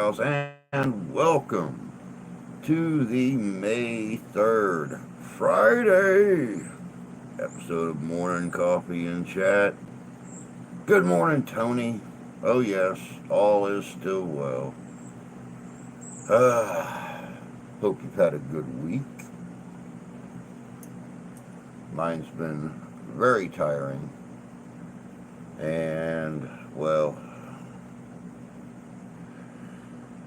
gals, and welcome to the May 3rd, Friday episode of Morning Coffee and Chat. Good morning, Tony. Oh, yes, all is still well. Hope you've had a good week. Mine's been very tiring, and, well,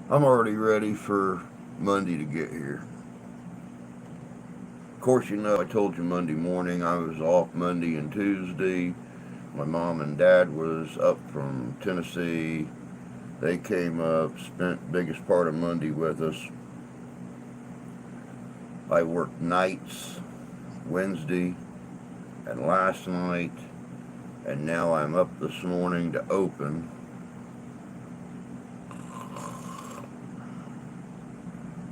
I'm already ready for Monday to get here. Of course, I told you Monday morning I was off Monday and Tuesday. My mom and dad was up from Tennessee. They came up, spent biggest part of Monday with us. I worked nights Wednesday and last night, and now I'm up this morning to open.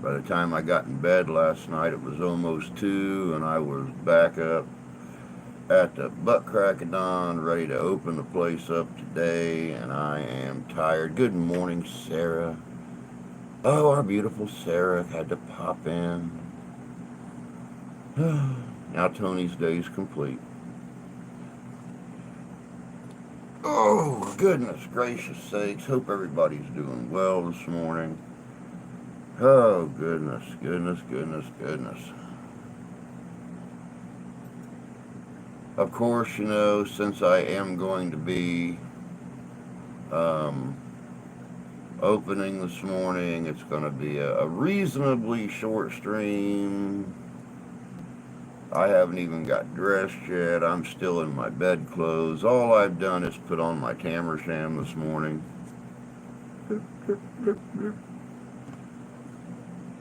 By the time I got in bed last night, it was almost 2, and I was back up at the butt crack of dawn, ready to open the place up today, and I am tired. Good morning, Sarah. Oh, our beautiful Sarah had to pop in. Now Tony's day's complete. Oh, goodness gracious sakes. Hope everybody's doing well this morning. Oh, goodness. Of course, since I am going to be opening this morning, it's going to be a reasonably short stream. I haven't even got dressed yet. I'm still in my bed clothes. All I've done is put on my Tamersham this morning.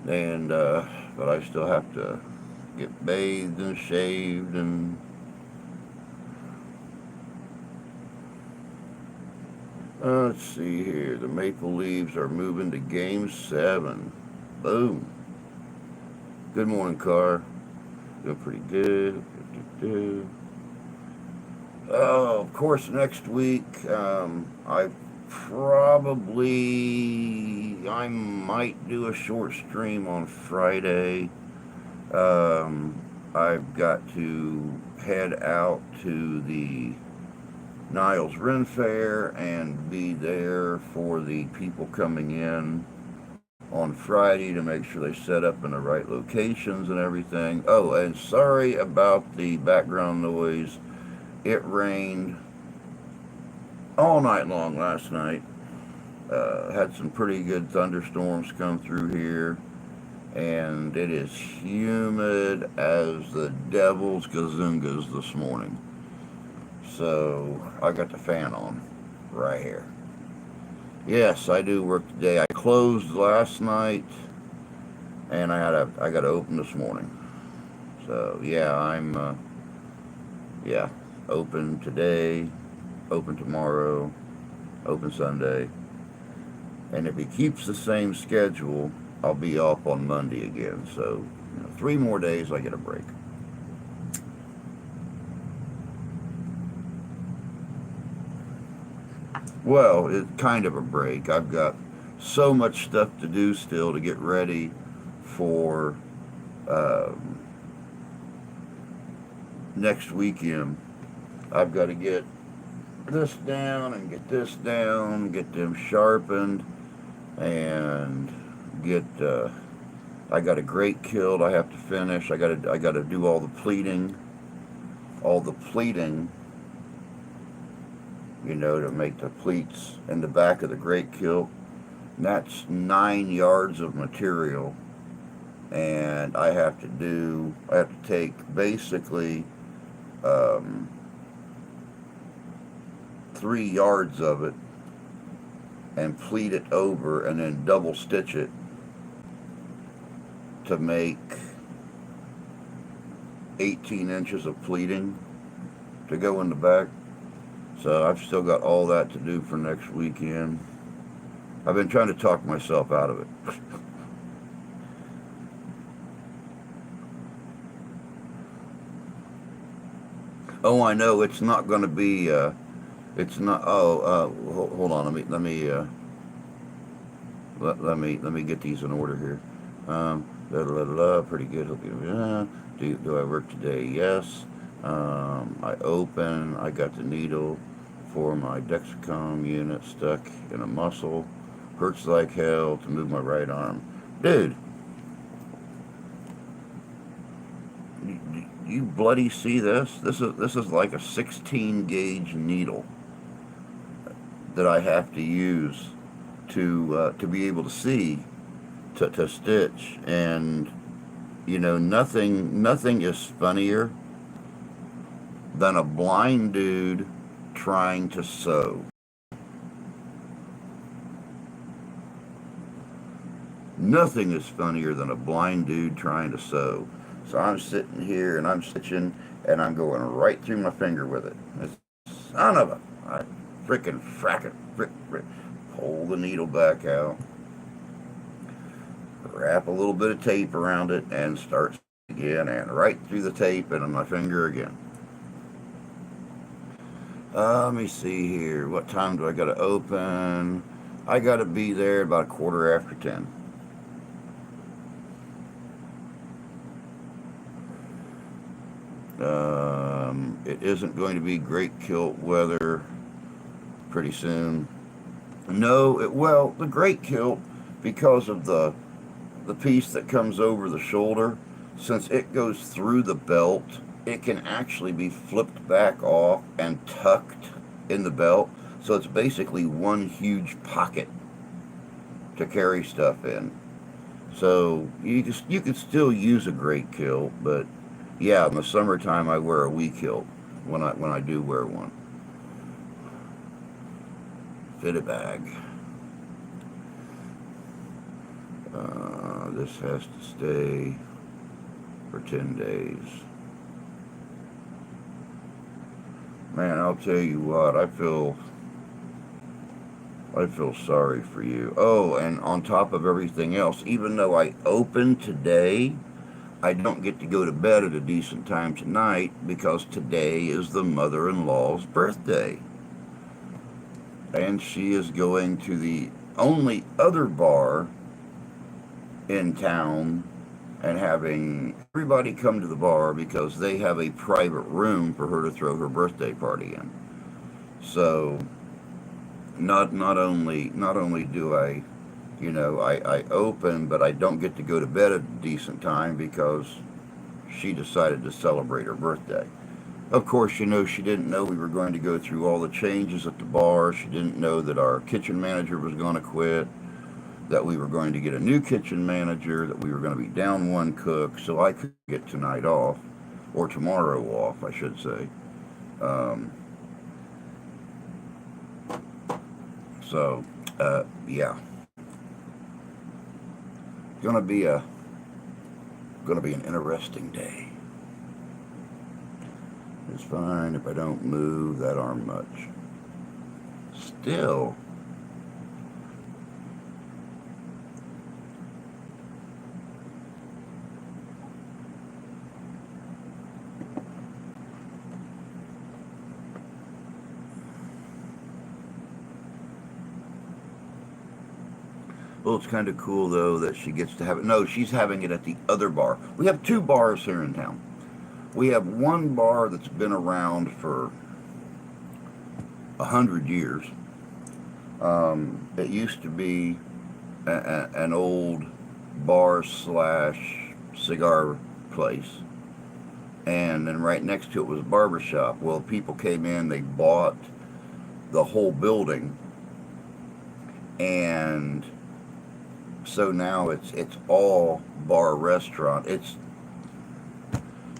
And, but I still have to get bathed and shaved and let's see here. The Maple Leaves are moving to Game 7. Boom. Good morning, Carr. Doing pretty good. Oh, of course, next week, I might do a short stream on Friday. I've got to head out to the Niles Ren Fair and be there for the people coming in on Friday to make sure they set up in the right locations and everything. Oh, and sorry about the background noise. It rained all night long last night. Had some pretty good thunderstorms come through here, and it is humid as the devil's gazungas this morning. So I got the fan on right here. Yes, I do work today. I closed last night, and I got to open this morning. So yeah, I'm open today, open tomorrow, open Sunday, and if he keeps the same schedule, I'll be off on Monday again. So 3 more days, I get a break. Well, it's kind of a break. I've got so much stuff to do still to get ready for next weekend. I've got to get this down and get this down, get them sharpened, and get. I got a grate killed. I have to finish. I got to do all the pleating, to make the pleats in the back of the grate kilt. And that's 9 yards of material, and I have to take basically 3 yards of it and pleat it over and then double stitch it to make 18 inches of pleating to go in the back. So I've still got all that to do for next weekend. I've been trying to talk myself out of it. Oh, I know it's not going to be. It's not. Oh, hold on. Let me. Let me get these in order here. Pretty good. Hope you. Do I work today? Yes. I open. I got the needle for my Dexcom unit stuck in a muscle. Hurts like hell to move my right arm. Dude, you bloody see this? This is like a 16 gauge needle that I have to use to be able to see to stitch, and nothing is funnier than a blind dude trying to sew. Nothing is funnier than a blind dude trying to sew. So I'm sitting here and I'm stitching and I'm going right through my finger with it. Son of a, I frickin' frack it, frick. Pull the needle back out, wrap a little bit of tape around it, and start again, and right through the tape and on my finger again. Let me see here. What time do I got to open? I got to be there about 10:15. It isn't going to be great kilt weather pretty soon. No, well, the great kilt, because of the piece that comes over the shoulder, since it goes through the belt, it can actually be flipped back off and tucked in the belt. So it's basically one huge pocket to carry stuff in. So you could still use a great kilt, but yeah, in the summertime I wear a wee kilt when I do wear one. Fitted bag. This has to stay for 10 days. Man, I'll tell you what, I feel sorry for you. Oh, and on top of everything else, even though I opened today, I don't get to go to bed at a decent time tonight because today is the mother-in-law's birthday. And she is going to the only other bar in town and having everybody come to the bar because they have a private room for her to throw her birthday party in. So not only do I open, but I don't get to go to bed at a decent time because she decided to celebrate her birthday. Of course, she didn't know we were going to go through all the changes at the bar. She didn't know that our kitchen manager was going to quit, that we were going to get a new kitchen manager, that we were going to be down one cook, so I could get tonight off, or tomorrow off, I should say. Yeah, gonna be an interesting day. It's fine if I don't move that arm much. Still, well, it's kind of cool though that she gets to have it. No, she's having it at the other bar. We have two bars here in town. We have one bar that's been around for 100 years. It used to be an old bar slash cigar place, and then right next to it was a barber shop. Well, people came in, they bought the whole building, and so now it's all bar restaurant.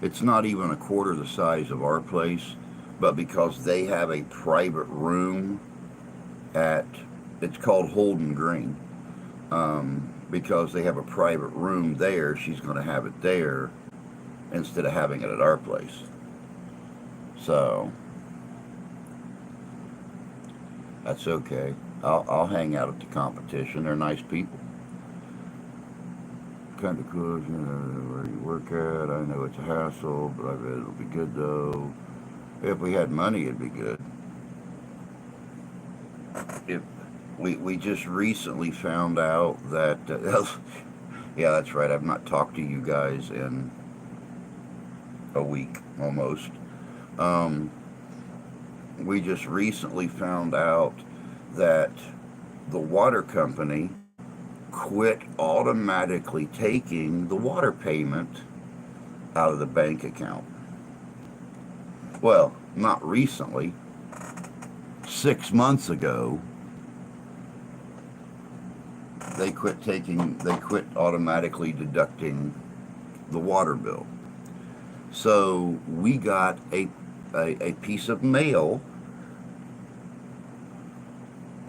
It's not even a quarter the size of our place, but because they have a private room it's called Holden Green. Because they have a private room there, she's going to have it there instead of having it at our place. So that's okay. I'll hang out at the competition. They're nice people. Kind of cool, where you work at. I know it's a hassle, but I bet it'll be good though. If we had money, it'd be good. If we just recently found out that yeah, that's right. I've not talked to you guys in a week almost. Um, we just recently found out that the water company quit automatically taking the water payment out of the bank account. Well, not recently. 6 months ago, they quit automatically deducting the water bill. So we got a piece of mail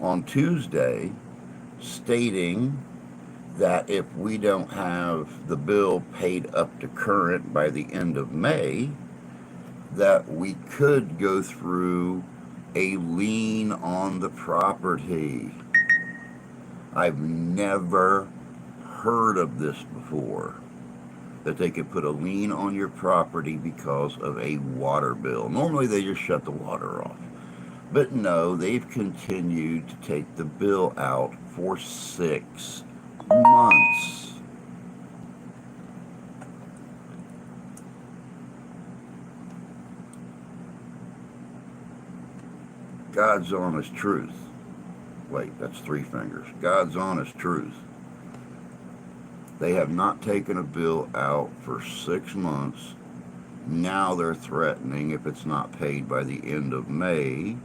on Tuesday stating that if we don't have the bill paid up to current by the end of May, that we could go through a lien on the property. I've never heard of this before, that they could put a lien on your property because of a water bill. Normally they just shut the water off. But no, they've continued to take the bill out for 6 months. God's honest truth. Wait, that's three fingers. God's honest truth. They have not taken a bill out for 6 months. Now they're threatening, if it's not paid by the end of May,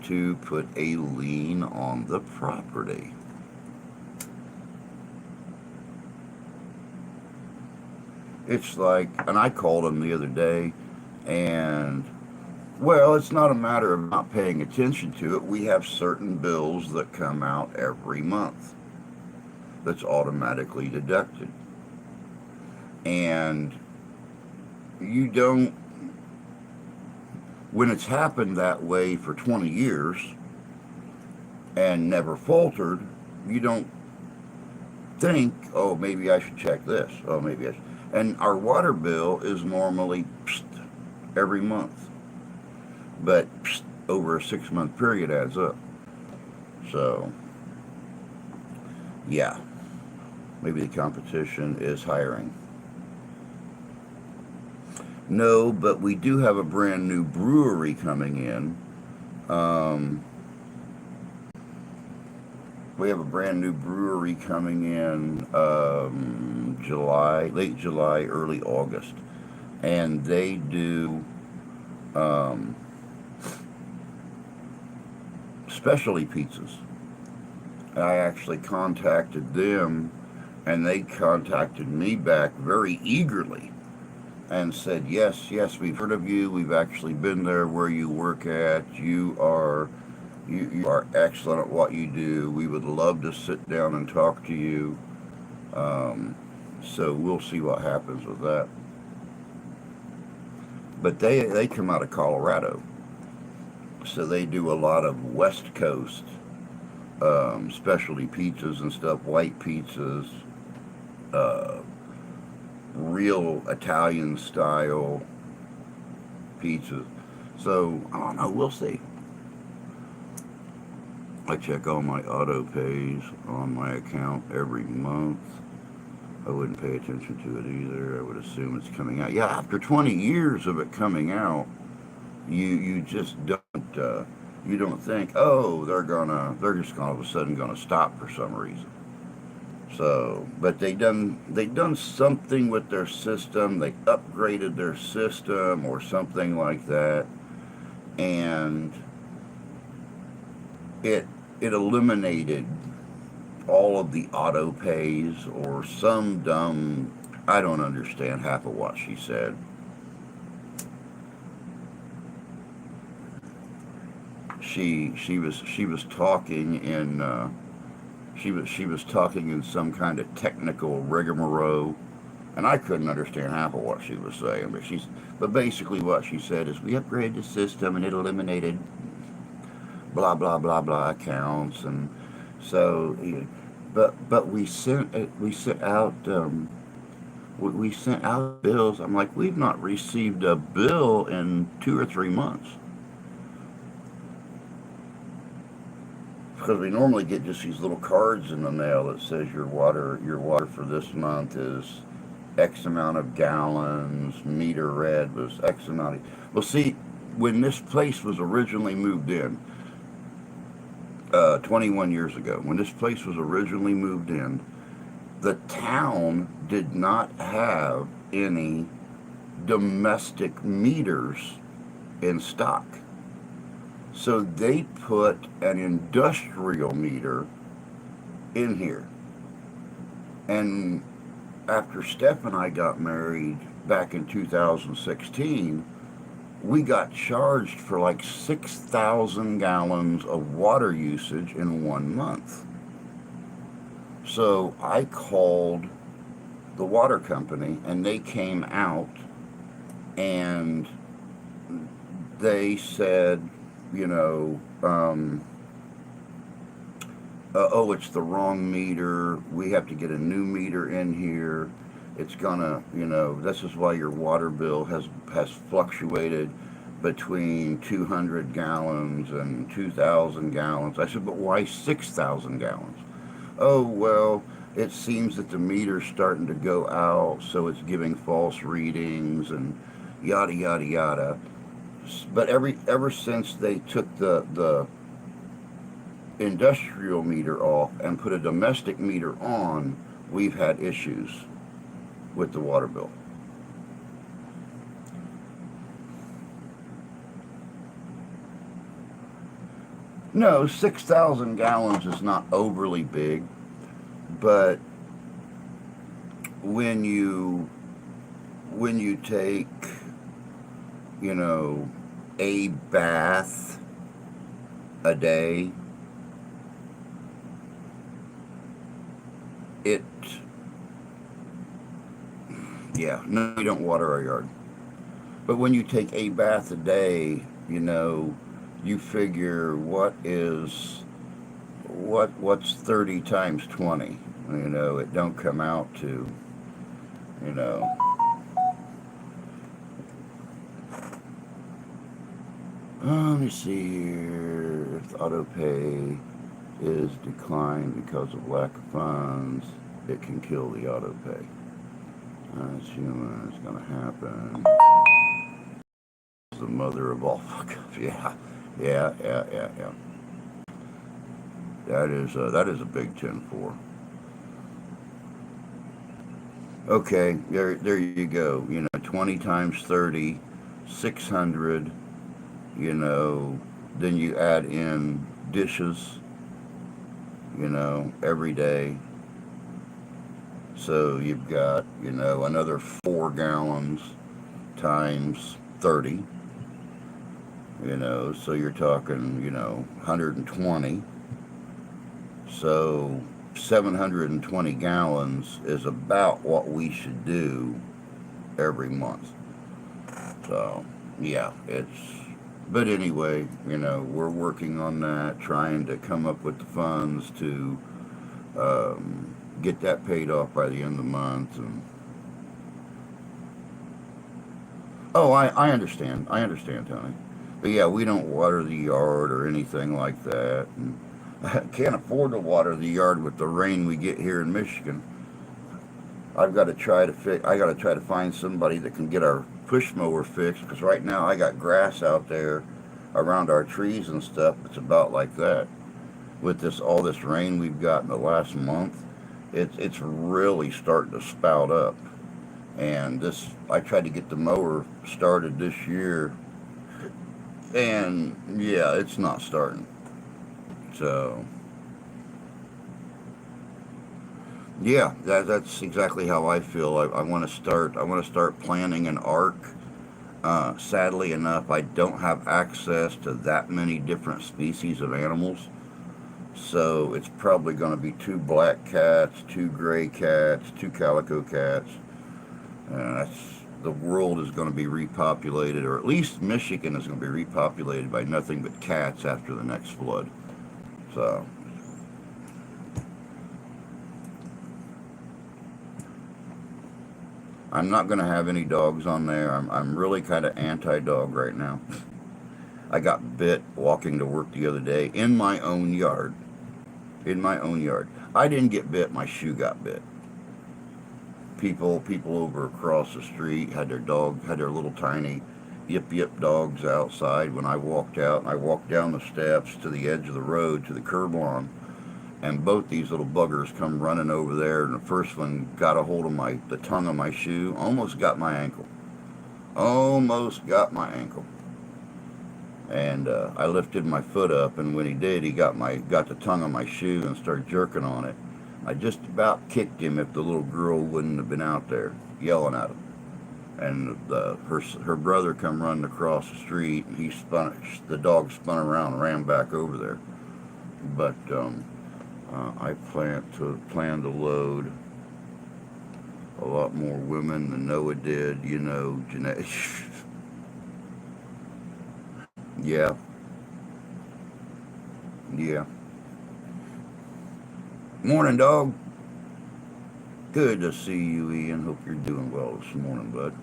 to put a lien on the property. It's like, and I called them the other day, and well, it's not a matter of not paying attention to it. We have certain bills that come out every month that's automatically deducted. And you don't, when it's happened that way for 20 years and never faltered, you don't think, oh, maybe I should check this. Oh, maybe I should. And our water bill is normally every month, but over a 6 month period adds up. So, yeah, maybe the competition is hiring. No, but we do have a brand new brewery coming in. We have a brand new brewery coming in July, late July, early August, and they do specialty pizzas. I actually contacted them, and they contacted me back very eagerly and said, yes, yes, we've heard of you. We've actually been there where you work at. You are excellent at what you do. We would love to sit down and talk to you. So we'll see what happens with that. But they come out of Colorado, so they do a lot of West Coast specialty pizzas and stuff, white pizzas, uh, real Italian style pizzas. So I don't know. We'll see. I check all my auto pays on my account every month. I wouldn't pay attention to it either. I would assume it's coming out. Yeah, after 20 years of it coming out, you just you don't think, oh, they're just all of a sudden gonna stop for some reason. So, but they done something with their system. They upgraded their system or something like that, and it eliminated all of the auto pays or some dumb. I don't understand half of what she said. She was talking in she was talking in some kind of technical rigmarole, and I couldn't understand half of what she was saying. But basically what she said is we upgraded the system and it eliminated blah blah blah blah accounts, and so but we sent out we sent out bills. I'm like, we've not received a bill in 2 or 3 months. because we normally get just these little cards in the mail that says your water for this month is X amount of gallons, meter read was X amount of. Well, see, when this place was originally moved in, 21 years ago, when this place was originally moved in, the town did not have any domestic meters in stock. So they put an industrial meter in here. And after Steph and I got married back in 2016, we got charged for like 6,000 gallons of water usage in 1 month. So I called the water company and they came out and they said, you know, oh, it's the wrong meter. We have to get a new meter in here. It's gonna, this is why your water bill has fluctuated between 200 gallons and 2,000 gallons. I said, but why 6,000 gallons? Oh, well, it seems that the meter's starting to go out, so it's giving false readings and yada yada yada. But ever since they took the industrial meter off and put a domestic meter on, we've had issues with the water bill. No, 6,000 gallons is not overly big, but when you take, a bath a day, it, yeah, no, we don't water our yard. But when you take a bath a day, you figure what's 30 times 20. It don't come out to, you know. Let me see here. If auto pay is declined because of lack of funds, it can kill the auto pay. That's human. It's gonna happen. The mother of all fuck ups. Yeah. That is a big 10-4. Okay, there you go. 20 times 30, 600. Then you add in dishes. Every day. So you've got another 4 gallons times 30. So you're talking 120. So 720 gallons is about what we should do every month. So yeah, but anyway, we're working on that, trying to come up with the funds to get that paid off by the end of the month. And oh, I understand, Tony. But yeah, we don't water the yard or anything like that. And I can't afford to water the yard with the rain we get here in Michigan. I got to try to find somebody that can get our push mower fixed, because right now I got grass out there around our trees and stuff. It's about like that. With all this rain we've got in the last month, it's really starting to spout up. And I tried to get the mower started this year, and yeah, it's not starting. So yeah, that's exactly how I feel. I want to start planning an arc. Sadly enough, I don't have access to that many different species of animals. So it's probably going to be 2 black cats, 2 gray cats, 2 calico cats. And the world is going to be repopulated, or at least Michigan is going to be repopulated by nothing but cats after the next flood. So I'm not going to have any dogs on there. I'm really kind of anti-dog right now. I got bit walking to work the other day in my own yard. in my own yard. I didn't get bit. My shoe got bit. People over across the street had their little tiny yip yip dogs outside. When I walked out, and I walked down the steps to the edge of the road to the curb lawn, and both these little buggers come running over there. And the first one got a hold of the tongue of my shoe, almost got my ankle, almost got my ankle. And I lifted my foot up, and when he did, he got the tongue of my shoe and started jerking on it. I just about kicked him if the little girl wouldn't have been out there yelling at him. And her brother come running across the street, and the dog spun around and ran back over there. But I plan to load a lot more women than Noah did, Jeanette. Yeah, yeah. Morning, dog. Good to see you, Ian. Hope you're doing well this morning, bud.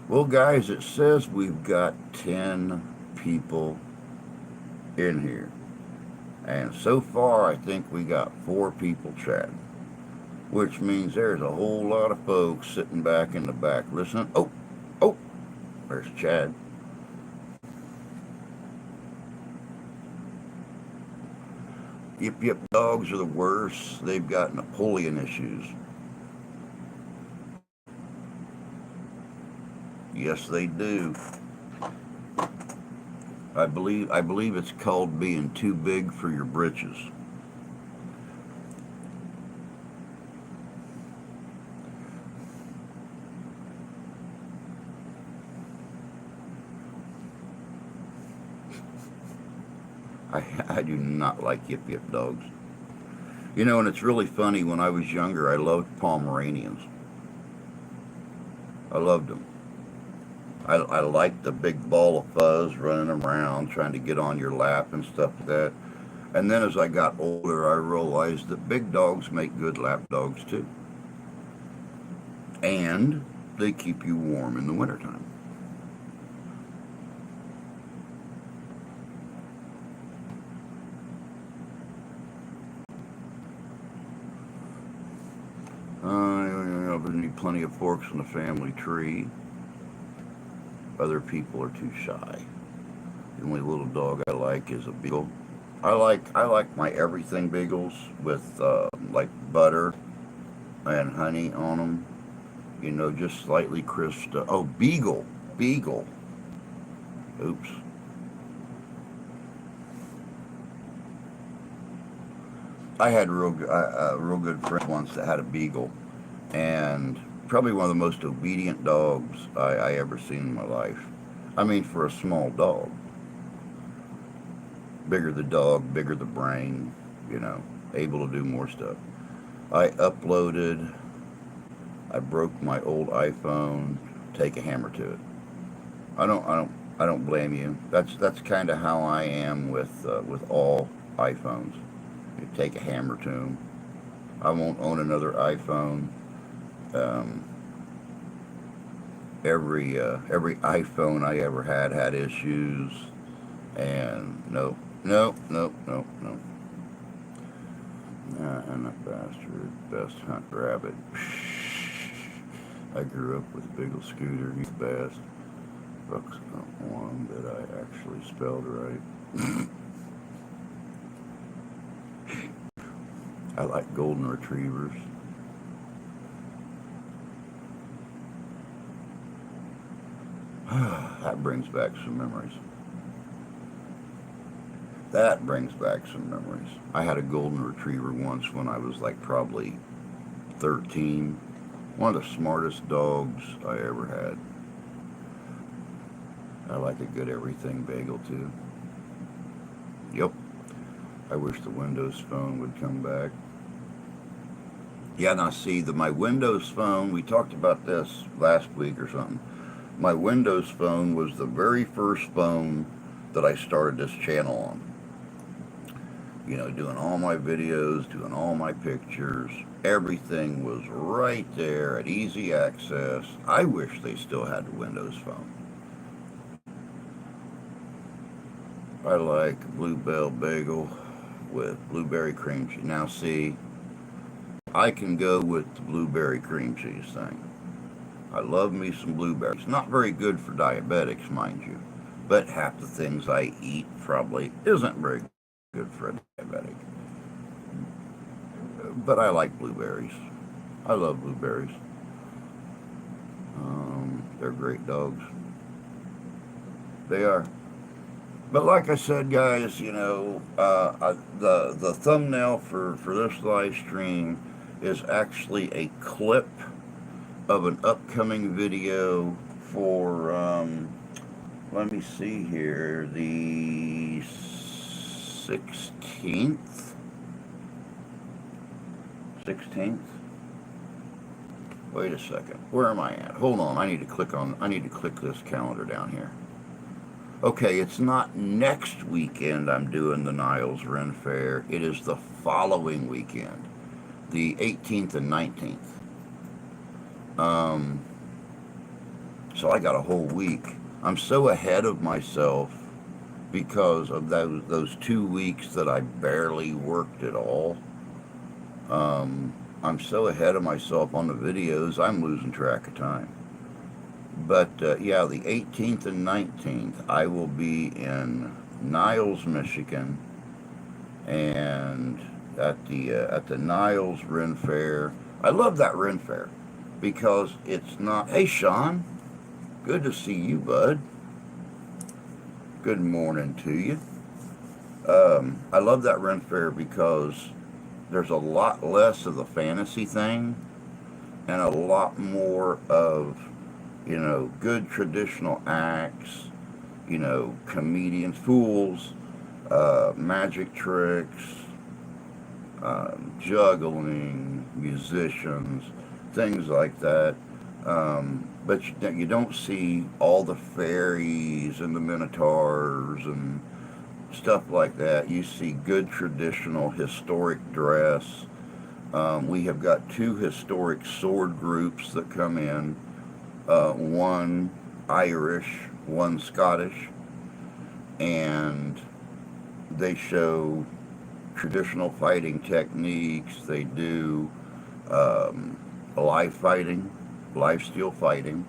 Well, guys, it says we've got 10 people in here. And so far, I think we got 4 people chatting, which means there's a whole lot of folks sitting back in the back listening. Oh, there's Chad. Yip yip dogs are the worst. They've got Napoleon issues. Yes, they do. I believe it's called being too big for your britches. I do not like yip yip dogs. And it's really funny. When I was younger, I loved Pomeranians. I loved them. I liked the big ball of fuzz running around, trying to get on your lap and stuff like that. And then as I got older, I realized that big dogs make good lap dogs too. And they keep you warm in the wintertime. We need plenty of forks in the family tree. Other people are too shy. The only little dog I like is a beagle. I like my everything beagles with like butter and honey on them. Just slightly crisped. Oh, beagle. Oops. I had a real good friend once that had a beagle, and probably one of the most obedient dogs I ever seen in my life. I mean, for a small dog. Bigger the dog, bigger the brain, able to do more stuff. I broke my old iPhone, take a hammer to it. I don't blame you. That's kind of how I am with all iPhones. You take a hammer to them. I won't own another iPhone. Every iPhone I ever had issues, and no. And a bastard, best hunt rabbit. I grew up with a Beagle Scooter. He's the best. Buck's not one that I actually spelled right. I like golden retrievers. That brings back some memories. I had a golden retriever once when I was like probably 13. One of the smartest dogs I ever had. I like a good everything bagel too. Yep. I wish the Windows Phone would come back. Yeah, now see, my Windows Phone, we talked about this last week or something. My Windows Phone was the very first phone that I started this channel on. Doing all my videos, doing all my pictures. Everything was right there at easy access. I wish they still had the Windows Phone. I like Bluebell Bagel with blueberry cream cheese. Now, see, I can go with the blueberry cream cheese thing. I love me some blueberries. Not very good for diabetics, mind you, but half the things I eat probably isn't very good for a diabetic. But I like blueberries. I love blueberries. They're great dogs. They are. But like I said, guys, the thumbnail for this live stream is actually a clip of an upcoming video for, let me see here, the 16th. 16th? Wait a second. Where am I at? Hold on. I need to click this calendar down here. Okay, it's not next weekend I'm doing the Niles Ren Fair. It is the following weekend, the 18th and 19th. So I got a whole week. I'm so ahead of myself because of those 2 weeks that I barely worked at all. I'm so ahead of myself on the videos, I'm losing track of time. But yeah, the 18th and 19th, I will be in Niles, Michigan, and at the Niles Ren Fair. I love that Ren Fair because it's not. Hey, Sean, good to see you, bud. Good morning to you. I love that Ren Fair because there's a lot less of the fantasy thing and a lot more of, good traditional acts, comedians, fools, magic tricks, juggling, musicians, things like that. But you don't see all the fairies and the minotaurs and stuff like that. You see good traditional historic dress. We have got 2 historic sword groups that come in, one Irish, one Scottish, and they show traditional fighting techniques. They do live fighting, live steel fighting.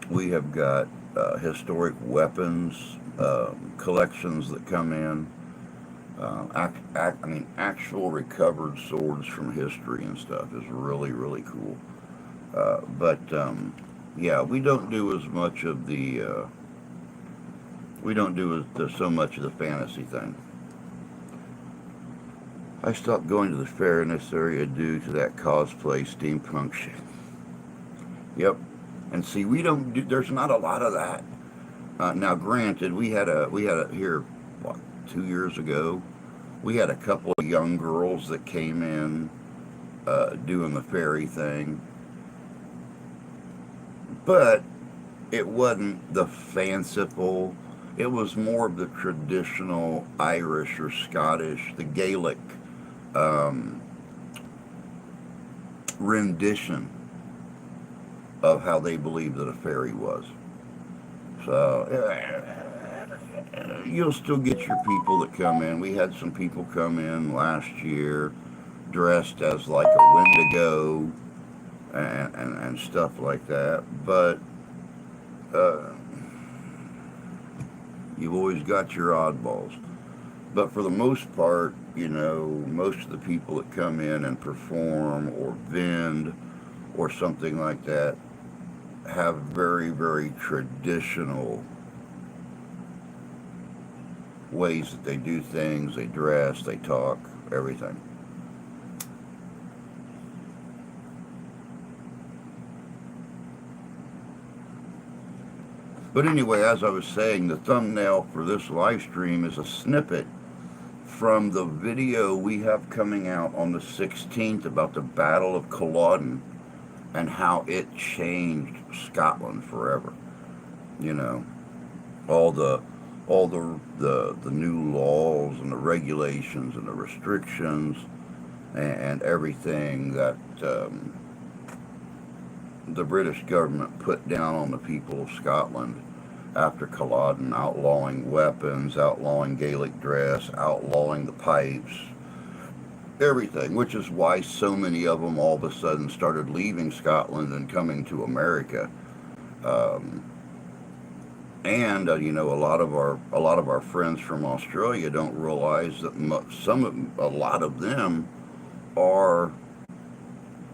We have got historic weapons collections that come in. Actual recovered swords from history and stuff is really, really cool. But yeah, we don't do as much of the so much of the fantasy thing. I stopped going to the fair in this area due to that cosplay steampunk shit. Yep. And see, there's not a lot of that. Now, granted, we had here, what, 2 years ago, we had a couple of young girls that came in doing the fairy thing. But it wasn't the fanciful. It was more of the traditional Irish or Scottish, the Gaelic rendition of how they believed that a fairy was. So you'll still get your people that come in. We had some people come in last year dressed as like a Wendigo and stuff like that. But you've always got your oddballs. But for the most part, most of the people that come in and perform or vend or something like that have very, very traditional ways that they do things. They dress, they talk, everything. But anyway, as I was saying, the thumbnail for this live stream is a snippet from the video we have coming out on the 16th about the Battle of Culloden and how it changed Scotland forever. All the new laws and the regulations and the restrictions and everything that the British government put down on the people of Scotland after Culloden, outlawing weapons, outlawing Gaelic dress, outlawing the pipes, everything, which is why so many of them all of a sudden started leaving Scotland and coming to America. Um, and a lot of our friends from Australia don't realize that a lot of them are,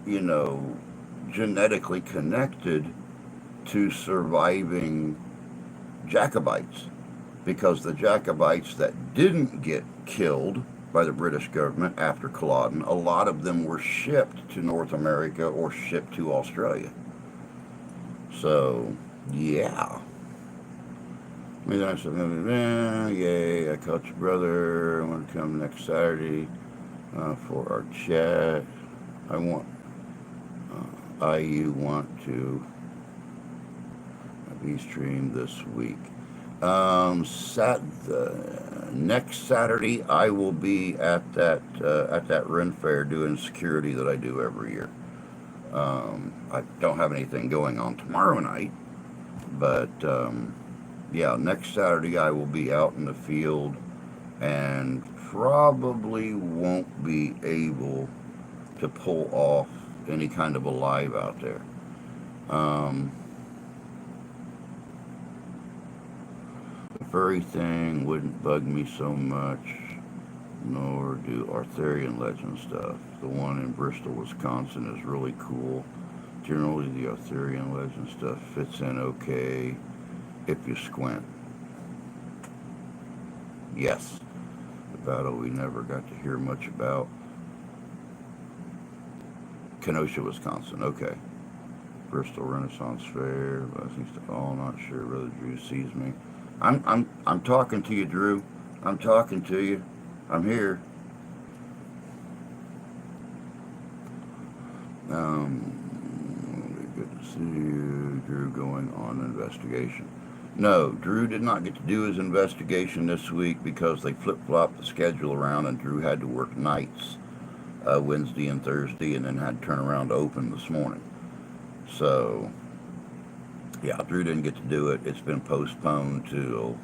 you know, genetically connected to surviving Jacobites, because the Jacobites that didn't get killed by the British government after Culloden, a lot of them were shipped to North America or shipped to Australia. So, yeah. Maybe I said, yay, I caught your brother. I want to come next Saturday for our chat. IU want to be streamed this week. Next Saturday, I will be at that Ren Fair doing security that I do every year. I don't have anything going on tomorrow night, but yeah, next Saturday I will be out in the field and probably won't be able to pull off any kind of a live out there. The furry thing wouldn't bug me so much, nor do Arthurian legend stuff. The one in Bristol, Wisconsin is really cool. Generally, the Arthurian legend stuff fits in okay if you squint. Yes, the battle we never got to hear much about. Kenosha, Wisconsin. Okay. Bristol Renaissance Fair. Blessings to all. Not sure whether Drew sees me. I'm talking to you, Drew. I'm talking to you. I'm here. Good to see you. Drew going on investigation. No, Drew did not get to do his investigation this week because they flip-flopped the schedule around and Drew had to work nights, Wednesday and Thursday, and then had to turn around to open this morning. So, yeah, Drew didn't get to do it. It's been postponed till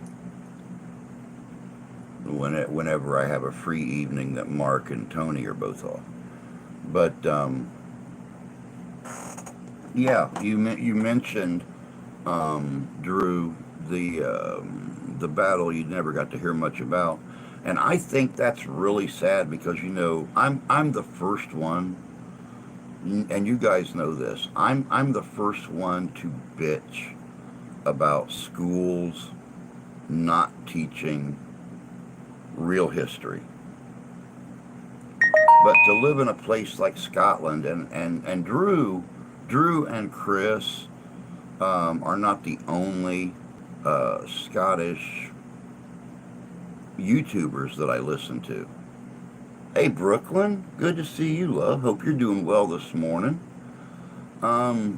whenever I have a free evening that Mark and Tony are both off. But, yeah, you mentioned, Drew, the battle you never got to hear much about. And I think that's really sad because, I'm the first one, and you guys know this, I'm the first one to bitch about schools not teaching real history. But to live in a place like Scotland, and Drew and Chris are not the only Scottish YouTubers that I listen to. Hey, Brooklyn, good to see you, love. Hope you're doing well this morning. I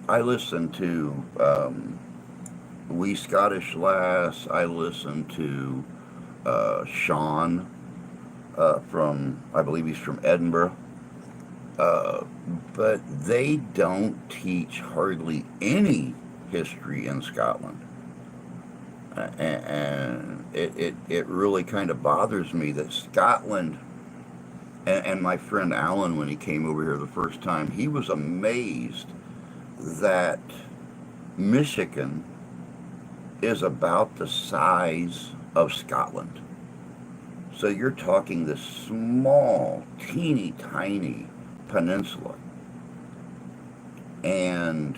listen to Wee Scottish Lass. I listen to Sean from, I believe he's from Edinburgh. But they don't teach hardly any history in Scotland. And it really kind of bothers me that Scotland, and my friend Alan, when he came over here the first time, he was amazed that Michigan is about the size of Scotland. So you're talking this small, teeny tiny peninsula. And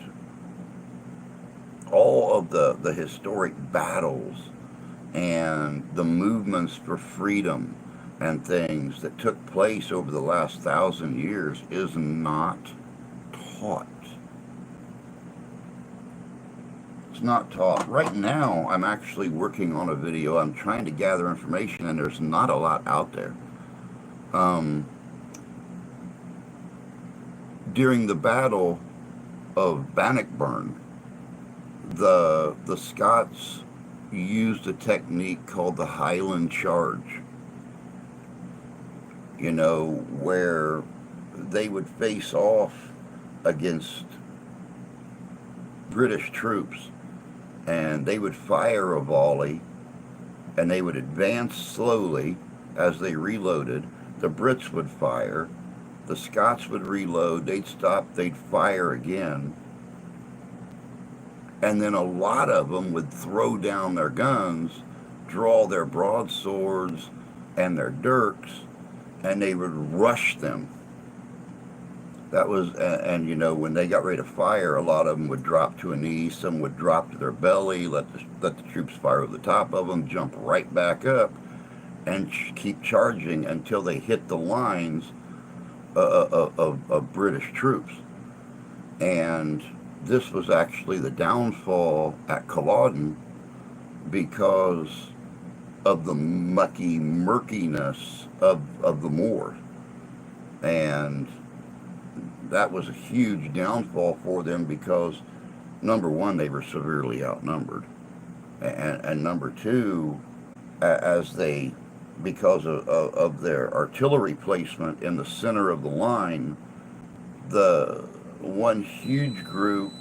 all of the historic battles and the movements for freedom and things that took place over the last 1,000 years is not taught. It's not taught. Right now, I'm actually working on a video. I'm trying to gather information, and there's not a lot out there. During the Battle of Bannockburn, the Scots used a technique called the Highland Charge, where they would face off against British troops, and they would fire a volley, and they would advance slowly as they reloaded. The Brits would fire, the Scots would reload, they'd stop, they'd fire again, and then a lot of them would throw down their guns, draw their broadswords and their dirks, and they would rush them. That was, and you know, when they got ready to fire, a lot of them would drop to a knee, some would drop to their belly, let the troops fire over the top of them, jump right back up, and keep charging until they hit the lines of British troops. And this was actually the downfall at Culloden because of the mucky murkiness of the moor. And that was a huge downfall for them because, number one, they were severely outnumbered. And number two, as they, because of their artillery placement in the center of the line, the one huge group,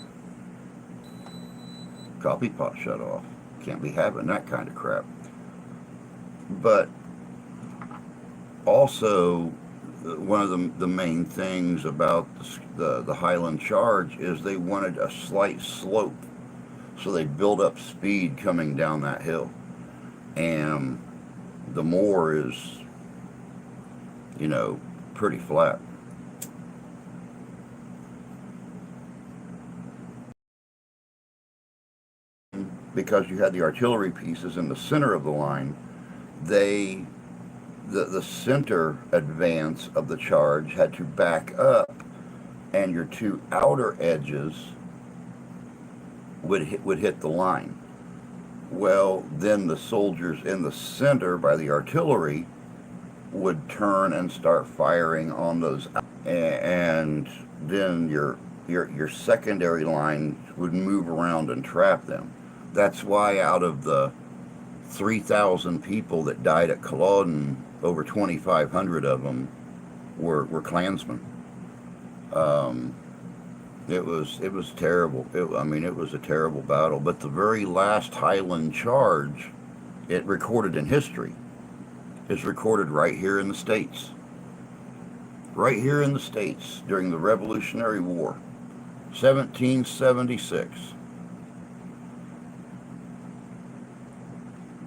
coffee pot shut off. Can't be having that kind of crap. But also, one of the main things about the Highland Charge is they wanted a slight slope, so they built up speed coming down that hill. And the moor is, you know, pretty flat. Because you had the artillery pieces in the center of the line, they the center advance of the charge had to back up, and your two outer edges would hit the line. Well, then the soldiers in the center by the artillery would turn and start firing on those, and then your secondary line would move around and trap them. That's why out of the 3,000 people that died at Culloden, over 2,500 of them were Klansmen. It was terrible. I mean, it was a terrible battle. But the very last Highland Charge, it recorded in history, is recorded right here in the States. Right here in the States during the Revolutionary War, 1776.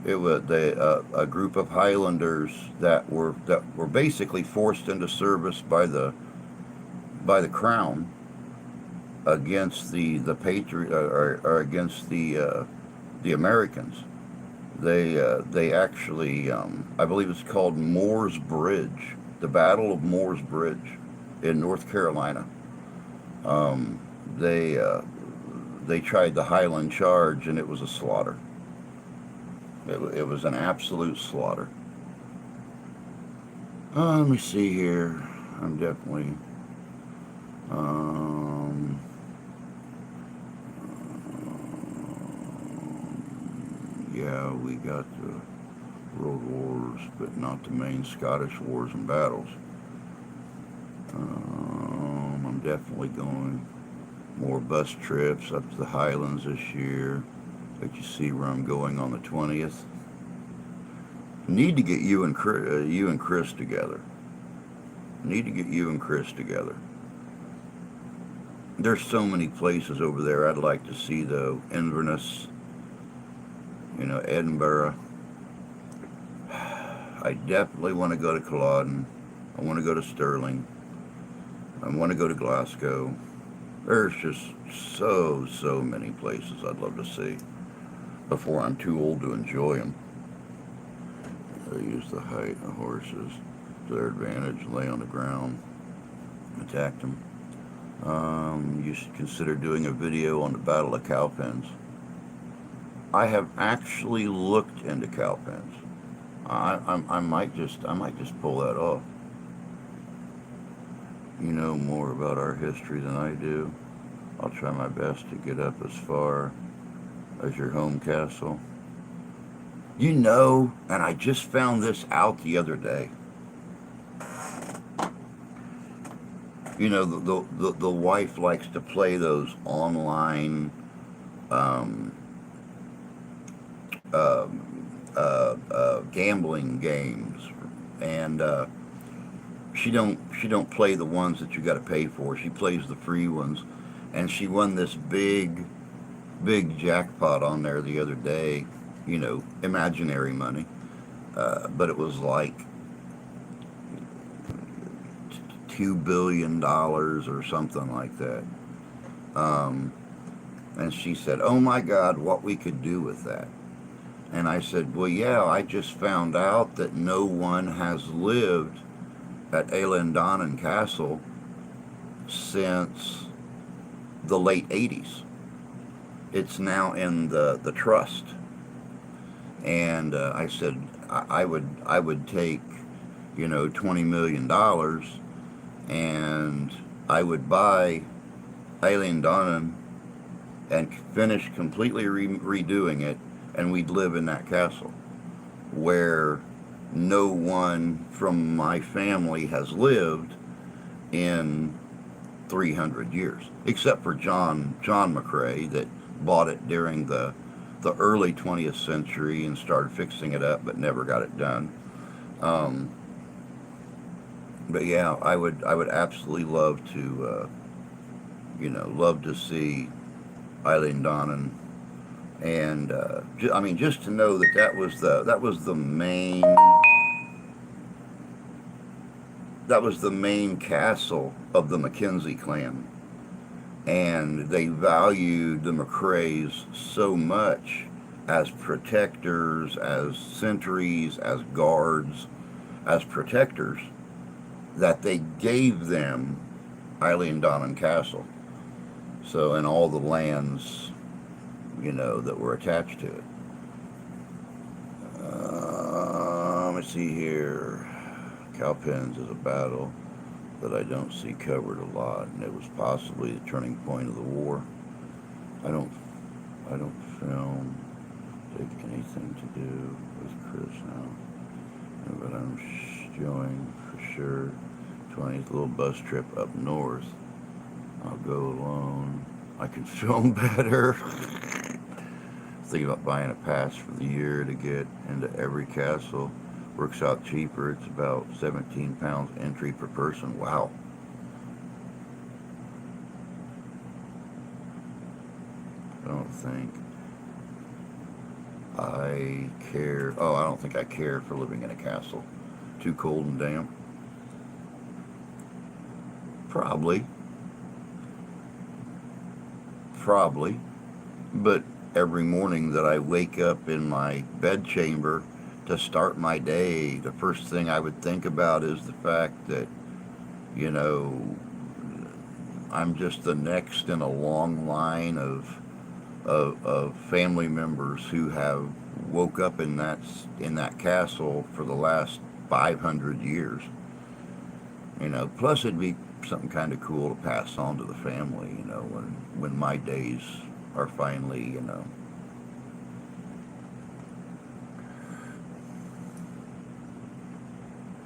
It was a group of Highlanders that were basically forced into service by the crown against the patriot or against the Americans. They actually I believe it's called Moore's Bridge, the Battle of Moore's Bridge in North Carolina. They tried the Highland Charge, and it was a slaughter. It was an absolute slaughter. Let me see here. I'm definitely yeah, we got the World Wars, but not the main Scottish wars and battles. I'm definitely going more bus trips up to the Highlands this year. Let you see where I'm going on the 20th. Need to get you and Chris together. Need to get you and Chris together. There's so many places over there I'd like to see, though. Inverness, you know, Edinburgh. I definitely want to go to Culloden. I want to go to Stirling. I want to go to Glasgow. There's just so many places I'd love to see before I'm too old to enjoy them. They use the height of horses to their advantage, lay on the ground, attack them. You should consider doing a video on the Battle of Cowpens. I have actually looked into cowpens. I might just pull that off. You know more about our history than I do. I'll try my best to get up as far as your home castle. You know, and I just found this out the other day. You know, the wife likes to play those online gambling games, and she don't play the ones that you got to pay for. She plays the free ones, and she won this big jackpot on there the other day. Imaginary money, but it was like $2 billion or something like that. Um, and she said, "Oh my God, what we could do with that." And I said, "Well, yeah, I just found out that no one has lived at Eilean Castle since the late 80s. It's now in the trust." And I said, I would take, $20 million, and I would buy Eilean and finish completely redoing it, and we'd live in that castle where no one from my family has lived in 300 years, except for John McCrae, that bought it during the early 20th century and started fixing it up, but never got it done. Um, but yeah, I would absolutely love to, love to see Eileen Donnan, and I mean, just to know that that was the main castle of the Mackenzie clan, and they valued the McCraes so much as protectors, as sentries, as guards, as protectors, that they gave them Eileen Donnan Castle. So, and all the lands, that were attached to it. Let me see here. Cowpens is a battle that I don't see covered a lot, and it was possibly the turning point of the war. I don't film, take anything to do with Chris now, but I'm showing for sure 20th little bus trip up north. I'll go alone. I can film better. Thinking about buying a pass for the year to get into every castle. Works out cheaper. It's about 17 pounds entry per person. Wow. I don't think I care. Oh, I don't think I care for living in a castle. Too cold and damp. Probably. But every morning that I wake up in my bedchamber to start my day, the first thing I would think about is the fact that, I'm just the next in a long line of family members who have woke up in that castle for the last 500 years. Plus it'd be something kind of cool to pass on to the family, when my days are finally,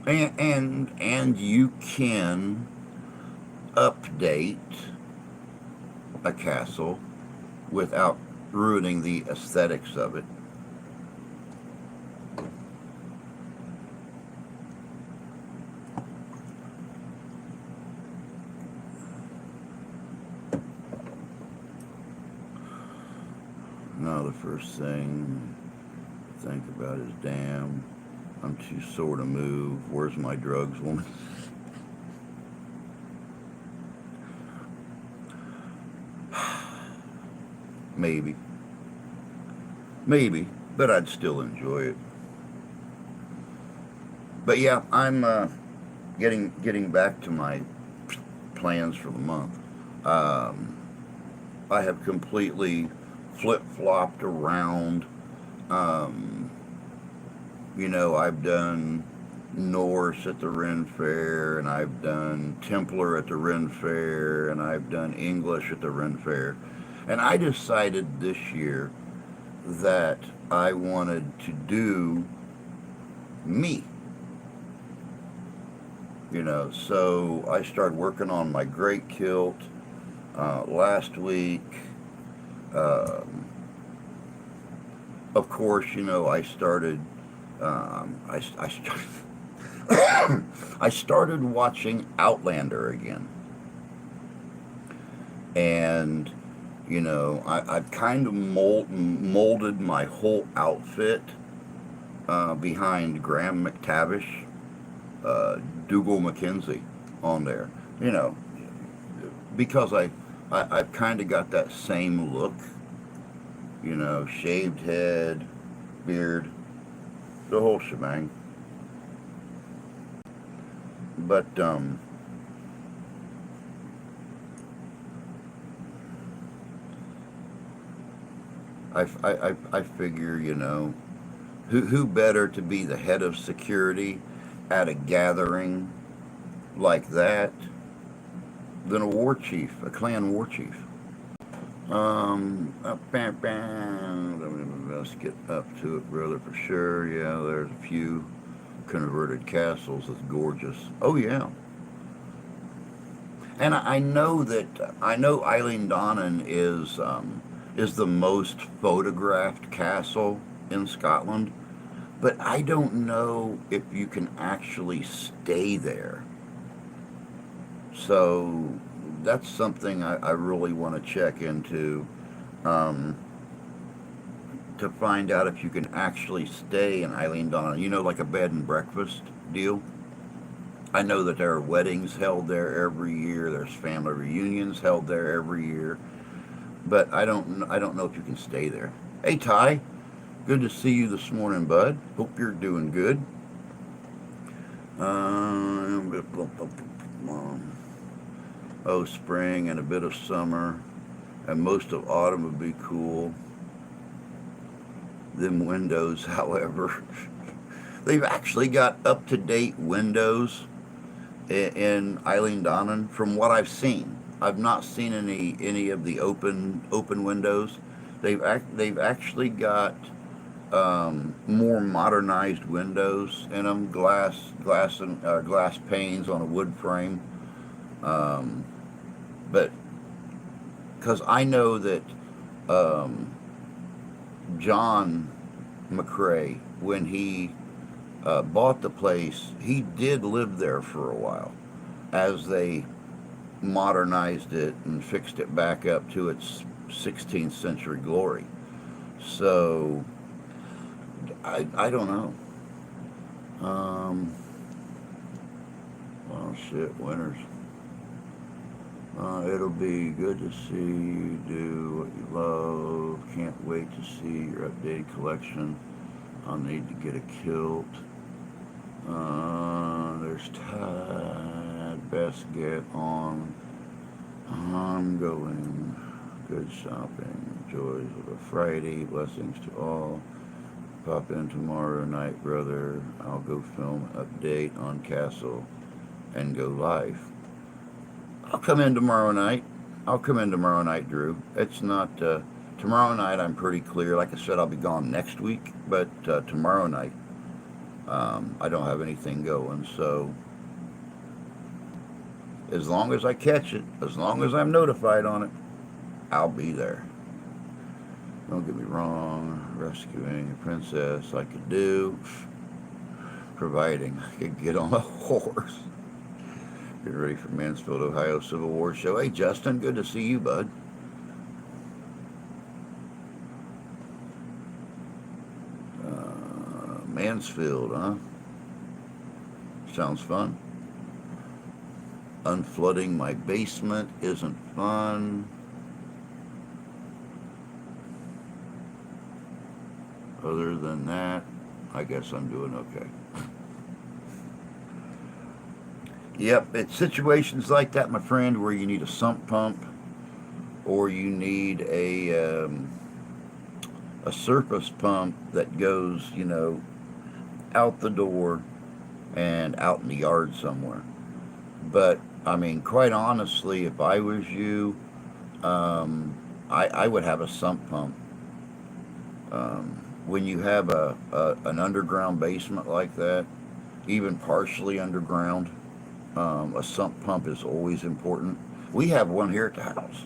and you can update a castle without ruining the aesthetics of it. No, the first thing to think about is, damn, I'm too sore to move. Where's my drugs, woman? Maybe, but I'd still enjoy it. But yeah, I'm getting back to my plans for the month. Um, I have completely flip-flopped around. Um, I've done Norse at the Ren Fair, and I've done Templar at the Ren Fair, and I've done English at the Ren Fair. And I decided this year that I wanted to do me. So I started working on my great kilt last week. of course, I started, I started, I started watching Outlander again. And, I've kind of molded my whole outfit behind Graham McTavish, Dougal McKenzie on there. You know, because I've kind of got that same look, shaved head, beard, the whole shebang. But I figure, who better to be the head of security at a gathering like that than a war chief, a clan war chief. Bam, bam. Let's get up to it, brother, for sure. Yeah, there's a few converted castles. That's gorgeous. Oh yeah, and I know Eileen Donnan is the most photographed castle in Scotland, but I don't know if you can actually stay there. So that's something I really want to check into, um, to find out if you can actually stay in Eileen Donnan, like a bed and breakfast deal. I know that there are weddings held there every year. There's family reunions held there every year, but I don't know if you can stay there. Hey Ty, good to see you this morning, bud. Hope you're doing good. Um, oh, spring and a bit of summer, and most of autumn would be cool. Them windows, however, they've actually got up to date windows in Eileen Donnan from what I've seen. I've not seen any of the open windows. They've actually got more modernized windows in them, glass panes on a wood frame. Um, but because I know that um, John McCrae, when he bought the place, he did live there for a while as they modernized it and fixed it back up to its 16th century glory. So I don't know. Um, oh shit, winners. It'll be good to see you do what you love. Can't wait to see your updated collection. I'll need to get a kilt. There's Tide. Best get on. I'm going. Good shopping. Joys of a Friday. Blessings to all. Pop in tomorrow night, brother. I'll go film an update on Castle and go live. I'll come in tomorrow night. I'll come in tomorrow night, Drew. It's not tomorrow night. I'm pretty clear. Like I said, I'll be gone next week, but tomorrow night, I don't have anything going. So as long as I catch it, as long as I'm notified on it, I'll be there. Don't get me wrong. Rescuing a princess I could do, providing I could get on a horse. Get ready for Mansfield, Ohio Civil War show. Hey, Justin, good to see you, bud. Mansfield, huh? Sounds fun. Unflooding my basement isn't fun. Other than that, I guess I'm doing okay. Yep, it's situations like that, my friend, where you need a sump pump or you need a surface pump that goes, out the door and out in the yard somewhere. But I mean, quite honestly, if I was you, I would have a sump pump. When you have an underground basement like that, even partially underground, a sump pump is always important. We have one here at the house.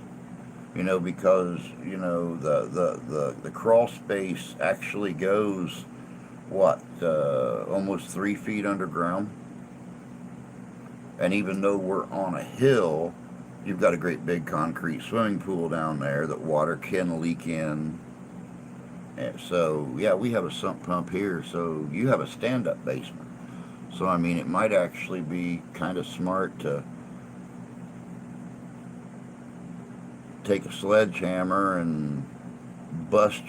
because the crawl space actually goes what, almost 3 feet underground. And even though we're on a hill, you've got a great big concrete swimming pool down there that water can leak in. And so, yeah, we have a sump pump here, so you have a stand up basement. So, I mean, it might actually be kind of smart to take a sledgehammer and bust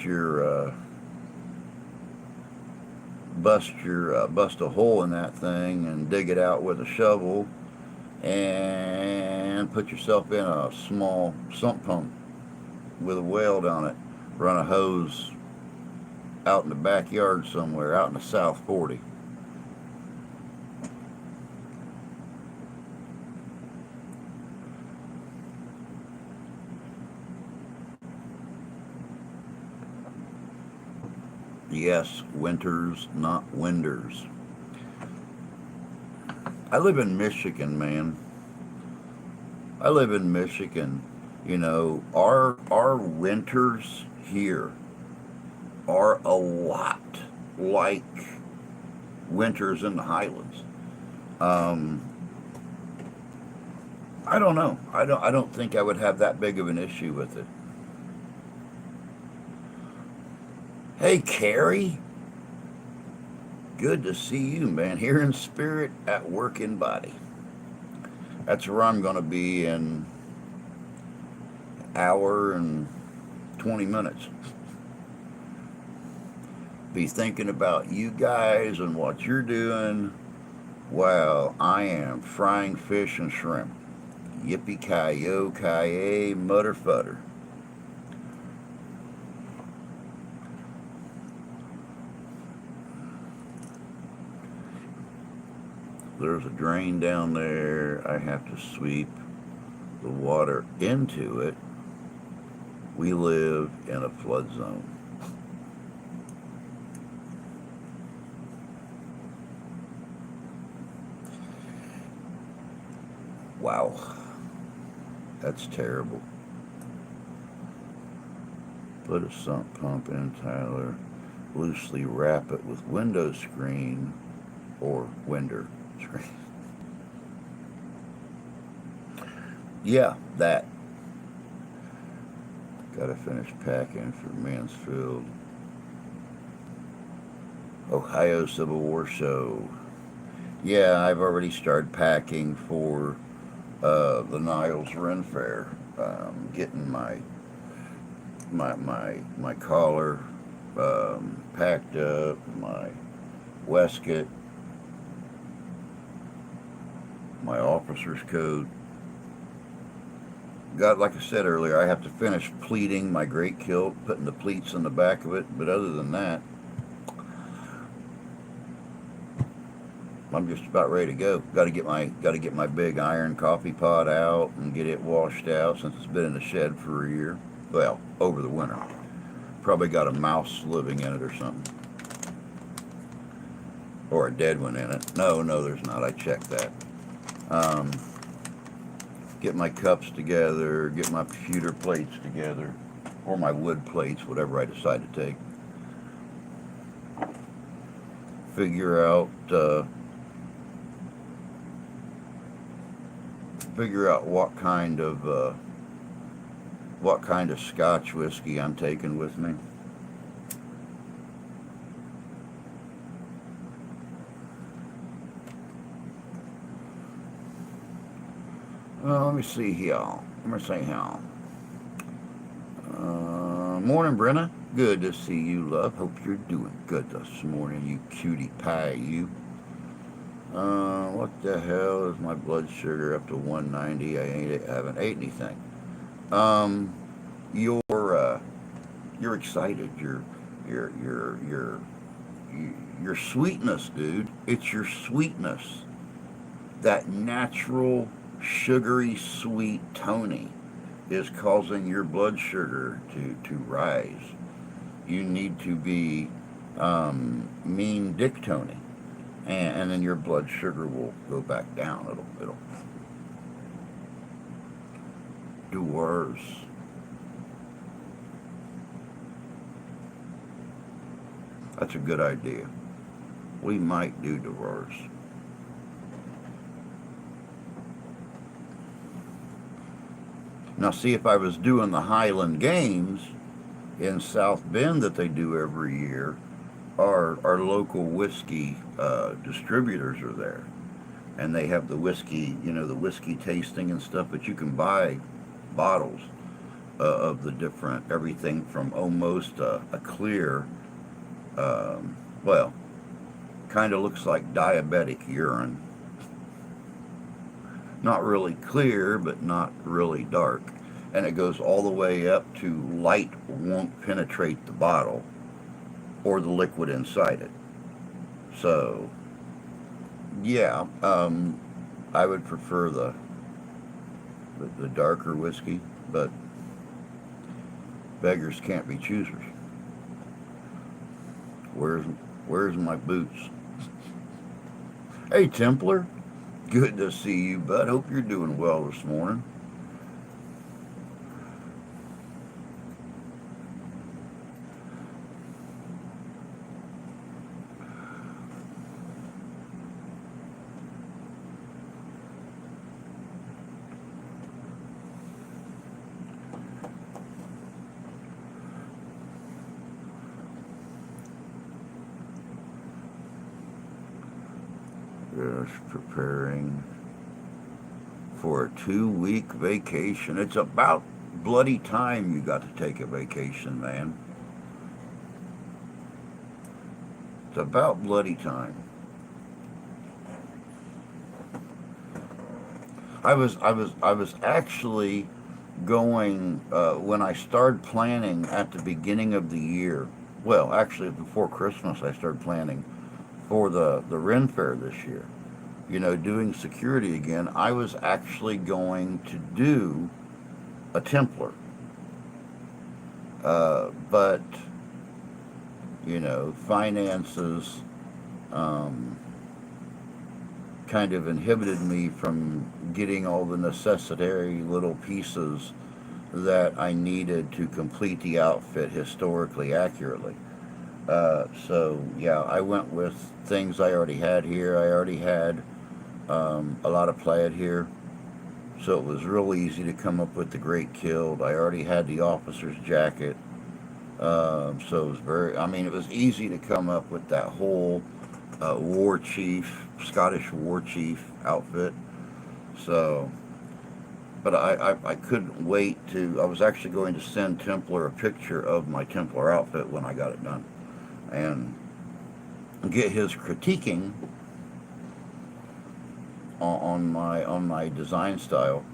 bust a hole in that thing and dig it out with a shovel and put yourself in a small sump pump with a weld on it. Run a hose out in the backyard somewhere, out in the South 40. Yes, winters, not winders. I live in Michigan, man. I live in Michigan. Our winters here are a lot like winters in the Highlands. Um, I don't know. I don't think I would have that big of an issue with it. Hey, Carrie, good to see you, man. Here in spirit, at work in body. That's where I'm going to be in an hour and 20 minutes. Be thinking about you guys and what you're doing while I am frying fish and shrimp. Yippee ki yo ki mutter futter. There's a drain down there. I have to sweep the water into it. We live in a flood zone. Wow, that's terrible. Put a sump pump in, Tyler. Loosely wrap it with window screen or window screen. Yeah, that. Gotta finish packing for Mansfield, Ohio Civil War show. Yeah, I've already started packing for the Niles Ren Fair. Getting my collar packed up, my waistcoat, my officer's coat. Like I said earlier, I have to finish pleating my great kilt, putting the pleats in the back of it. But other than that, I'm just about ready to go. Got to get my big iron coffee pot out and get it washed out since it's been in the shed for a year. Well, over the winter. Probably got a mouse living in it or something, or a dead one in it. No, there's not. I checked that. Um, get my cups together. Get my pewter plates together, or my wood plates, whatever I decide to take. Figure out. Figure out what kind of Scotch whiskey I'm taking with me. Let me see here. Let me see here. Morning, Brenna. Good to see you, love. Hope you're doing good this morning, you cutie pie, you. What the hell is my blood sugar up to 190? Haven't ate anything. Um, you're excited. You're your sweetness, dude. It's your sweetness. That natural, sugary, sweet Tony is causing your blood sugar to rise. You need to be mean Dick Tony, and then your blood sugar will go back down. It'll do worse. That's a good idea. We might do divorce. Now, see, if I was doing the Highland Games in South Bend that they do every year, our local whiskey distributors are there. And they have the whiskey, the whiskey tasting and stuff, but you can buy bottles of the different, everything from almost a clear, well, kind of looks like diabetic urine. Not really clear, but not really dark. And it goes all the way up to light won't penetrate the bottle or the liquid inside it. So, yeah, I would prefer the darker whiskey, but beggars can't be choosers. Where's where's my boots? Hey, Templar, good to see you, bud. Hope you're doing well this morning. Just preparing for a 2 week vacation. It's about bloody time you got to take a vacation, man. It's about bloody time. I was actually going when I started planning at the beginning of the year. Well, actually, before Christmas, I started planning for the Ren Fair this year. Doing security again. I was actually going to do a Templar, but finances kind of inhibited me from getting all the necessary little pieces that I needed to complete the outfit historically accurately. So yeah, I went with things I already had here. I already had a lot of plaid here, so it was real easy to come up with the great kilt. I already had the officer's jacket, so it was it was easy to come up with that whole war chief, Scottish war chief outfit. So, but I couldn't wait I was actually going to send Templar a picture of my Templar outfit when I got it done, and get his critiquing on my design style.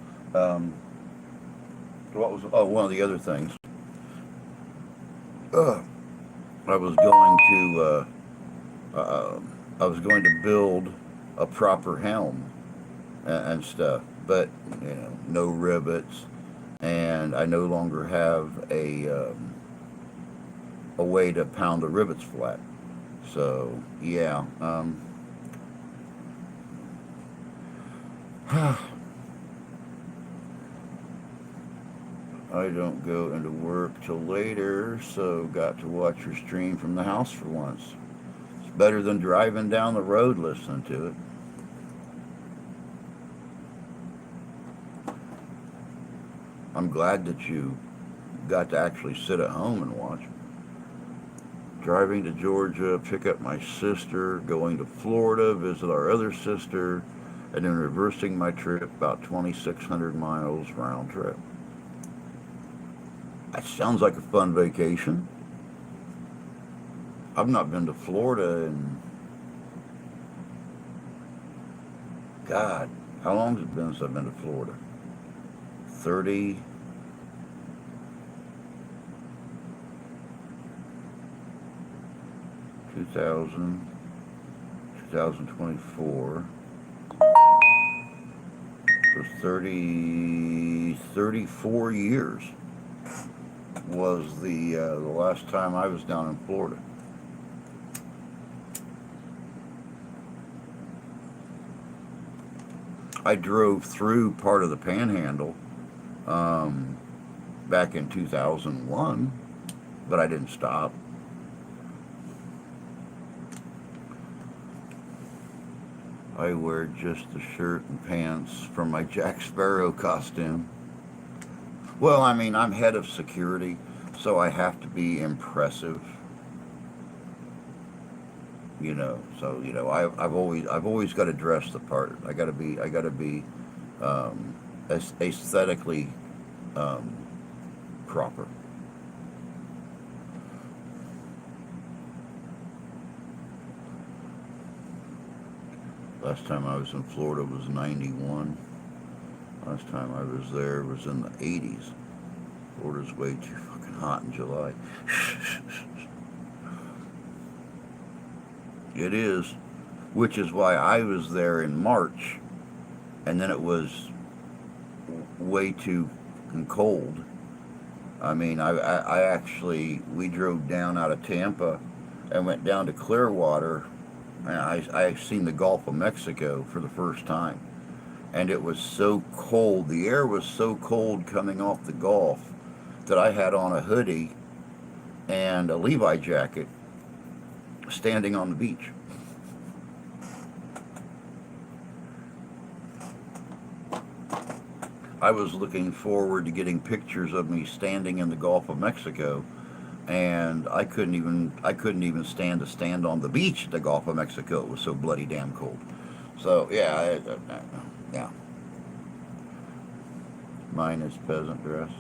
What was one of the other things? I was going to I was going to build a proper helm and stuff, but no rivets, and I no longer have a way to pound the rivets flat. So yeah, I don't go into work till later, so got to watch your stream from the house for once. It's better than driving down the road listening to it. I'm glad that you got to actually sit at home and watch. Driving to Georgia, pick up my sister, going to Florida, visit our other sister, and then reversing my trip about 2,600 miles round trip. That sounds like a fun vacation. I've not been to Florida in, God, how long has it been since I've been to Florida? 30, 2024. For 34 years was the last time I was down in Florida. I drove through part of the Panhandle back in 2001, but I didn't stop. I wear just the shirt and pants from my Jack Sparrow costume. Well, I mean, I'm head of security, so I have to be impressive, you know. So I've always got to dress the part. I got to be um, aesthetically um, proper. Last time I was in Florida was '91. Last time I was there was in the '80s. Florida's way too fucking hot in July. It is, which is why I was there in March, and then it was way too cold. I mean, I actually, we drove down out of Tampa and went down to Clearwater, and I seen the Gulf of Mexico for the first time. And it was so cold. The air was so cold coming off the Gulf that I had on a hoodie and a Levi jacket standing on the beach. I was looking forward to getting pictures of me standing in the Gulf of Mexico, and I couldn't even stand on the beach at the Gulf of Mexico. It was so bloody damn cold. So yeah, yeah. Mine is peasant dress.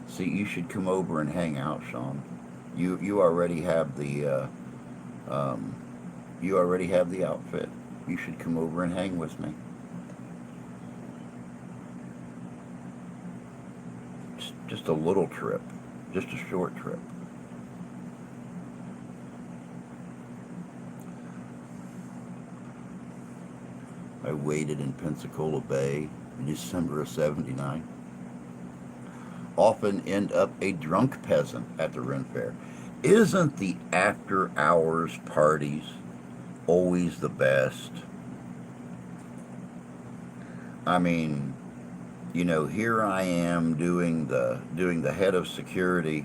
See, you should come over and hang out, Sean. You already have um, you already have the outfit. You should come over and hang with me. Just a little trip, just a short trip. I waited in Pensacola Bay in December of '79. Often end up a drunk peasant at the Ren Fair. Isn't the after hours parties always the best? I mean, here I am doing the head of security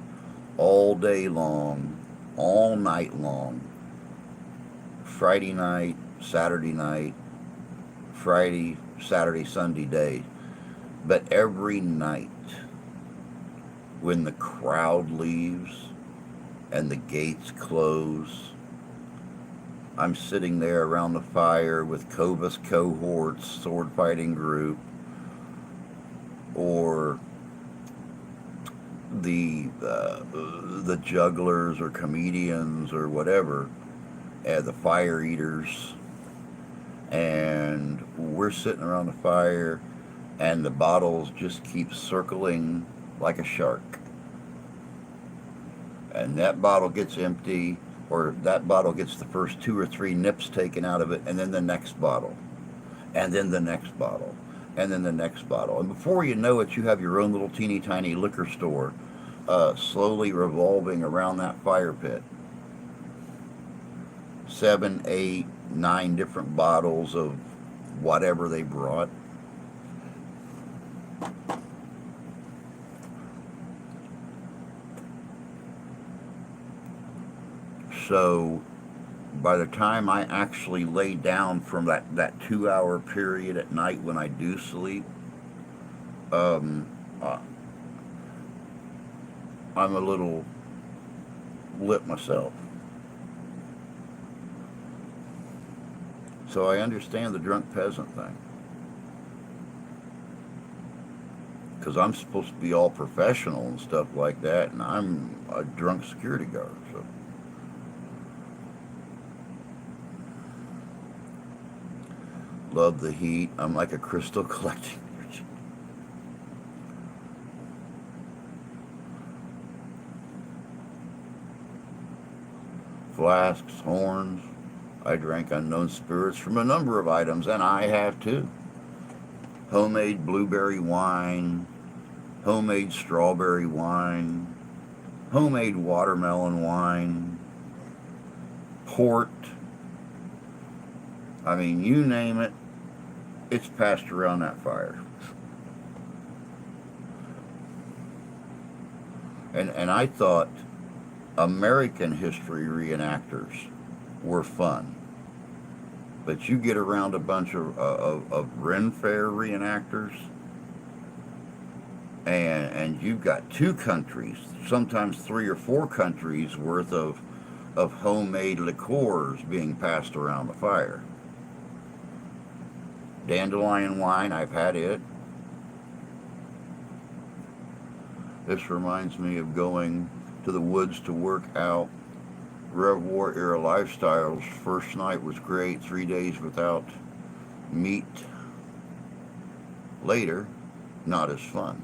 all day long, all night long, Friday night, Saturday night, Friday, Saturday, Sunday day. But every night when the crowd leaves and the gates close, I'm sitting there around the fire with Cobus cohorts, sword fighting group, or the jugglers or comedians or whatever, the fire eaters, and we're sitting around the fire, and the bottles just keep circling like a shark, and that bottle gets empty, or that bottle gets the first two or three nips taken out of it, and then the next bottle, and then the next bottle, and then the next bottle. And before you know it, you have your own little teeny tiny liquor store slowly revolving around that fire pit. 7, 8, 9 different bottles of whatever they brought. So by the time I actually lay down from that 2 hour period at night when I do sleep, um, uh, I'm a little lit myself. So I understand the drunk peasant thing. Because I'm supposed to be all professional and stuff like that, and I'm a drunk security guard. So love the heat. I'm like a crystal collecting agent. Flasks, horns. I drank unknown spirits from a number of items, and I have too. Homemade blueberry wine, homemade strawberry wine, homemade watermelon wine, port. I mean, you name it, it's passed around that fire. And I thought American history reenactors were fun. But you get around a bunch of Ren Fair reenactors, and you've got two countries, sometimes three or four countries worth of homemade liqueurs being passed around the fire. Dandelion wine, I've had it. This reminds me of going to the woods to work out. Rev War era lifestyles. First night was great, 3 days without meat. Later, not as fun.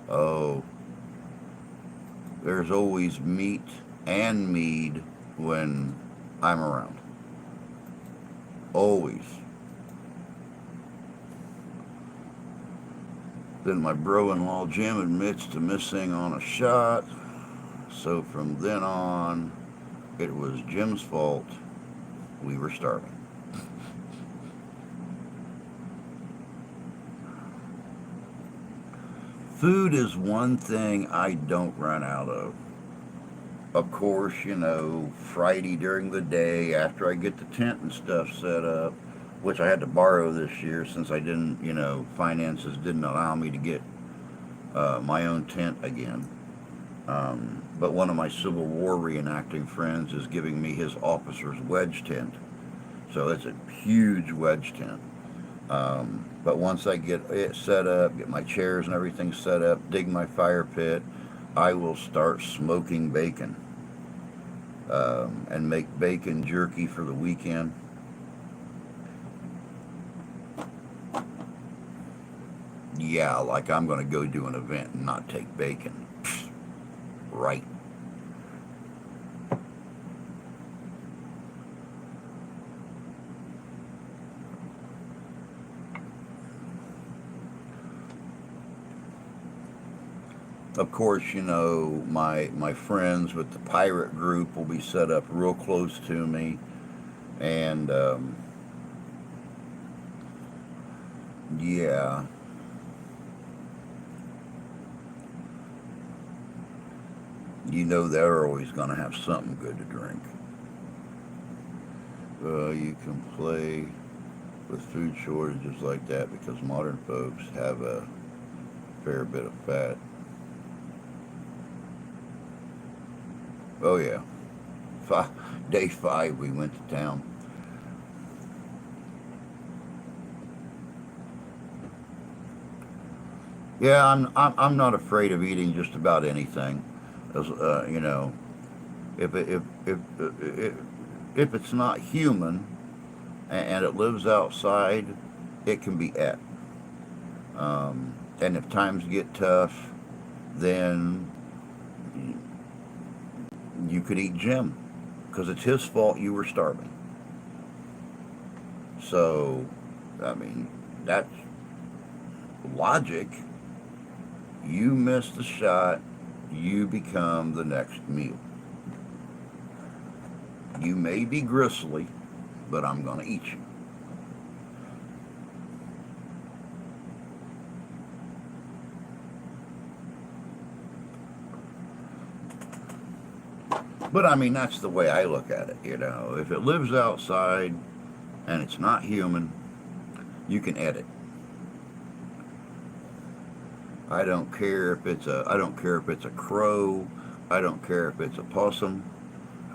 Oh, there's always meat and mead when I'm around. Always. Then my bro-in-law Jim admits to missing on a shot. So from then on, it was Jim's fault. We were starving. Food is one thing I don't run out of. Of course, Friday during the day after I get the tent and stuff set up, which I had to borrow this year since I didn't, finances didn't allow me to get my own tent again. But one of my Civil War reenacting friends is giving me his officer's wedge tent. So it's a huge wedge tent. But once I get it set up, get my chairs and everything set up, dig my fire pit, I will start smoking bacon and make bacon jerky for the weekend. Yeah, like I'm going to go do an event and not take bacon. Right. Of course, my friends with the pirate group will be set up real close to me. And, yeah. They're always going to have something good to drink. You can play with food shortages like that because modern folks have a fair bit of fat. Oh yeah, day 5 we went to town. Yeah, I'm not afraid of eating just about anything. As, if if it's not human and it lives outside, it can be et. And if times get tough, then you could eat Jim because it's his fault you were starving. So, I mean, that's logic. You miss the shot, you become the next meal. You may be gristly, but I'm going to eat you. But I mean, that's the way I look at it, If it lives outside and it's not human, you can edit. I don't care if it's a crow. I don't care if it's a possum.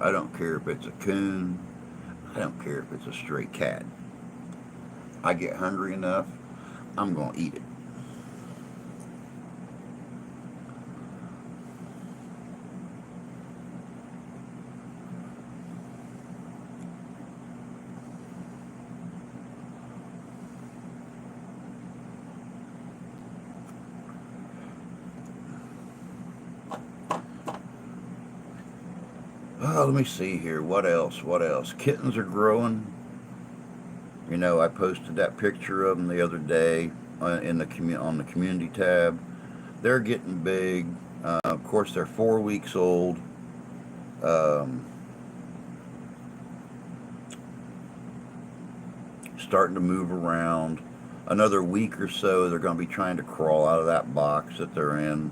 I don't care if it's a coon. I don't care if it's a stray cat. I get hungry enough, I'm going to eat it. Let me see here. What else? What else? Kittens are growing. I posted that picture of them the other day on the community tab. They're getting big. Of course, they're 4 weeks old. Starting to move around. Another week or so, they're going to be trying to crawl out of that box that they're in.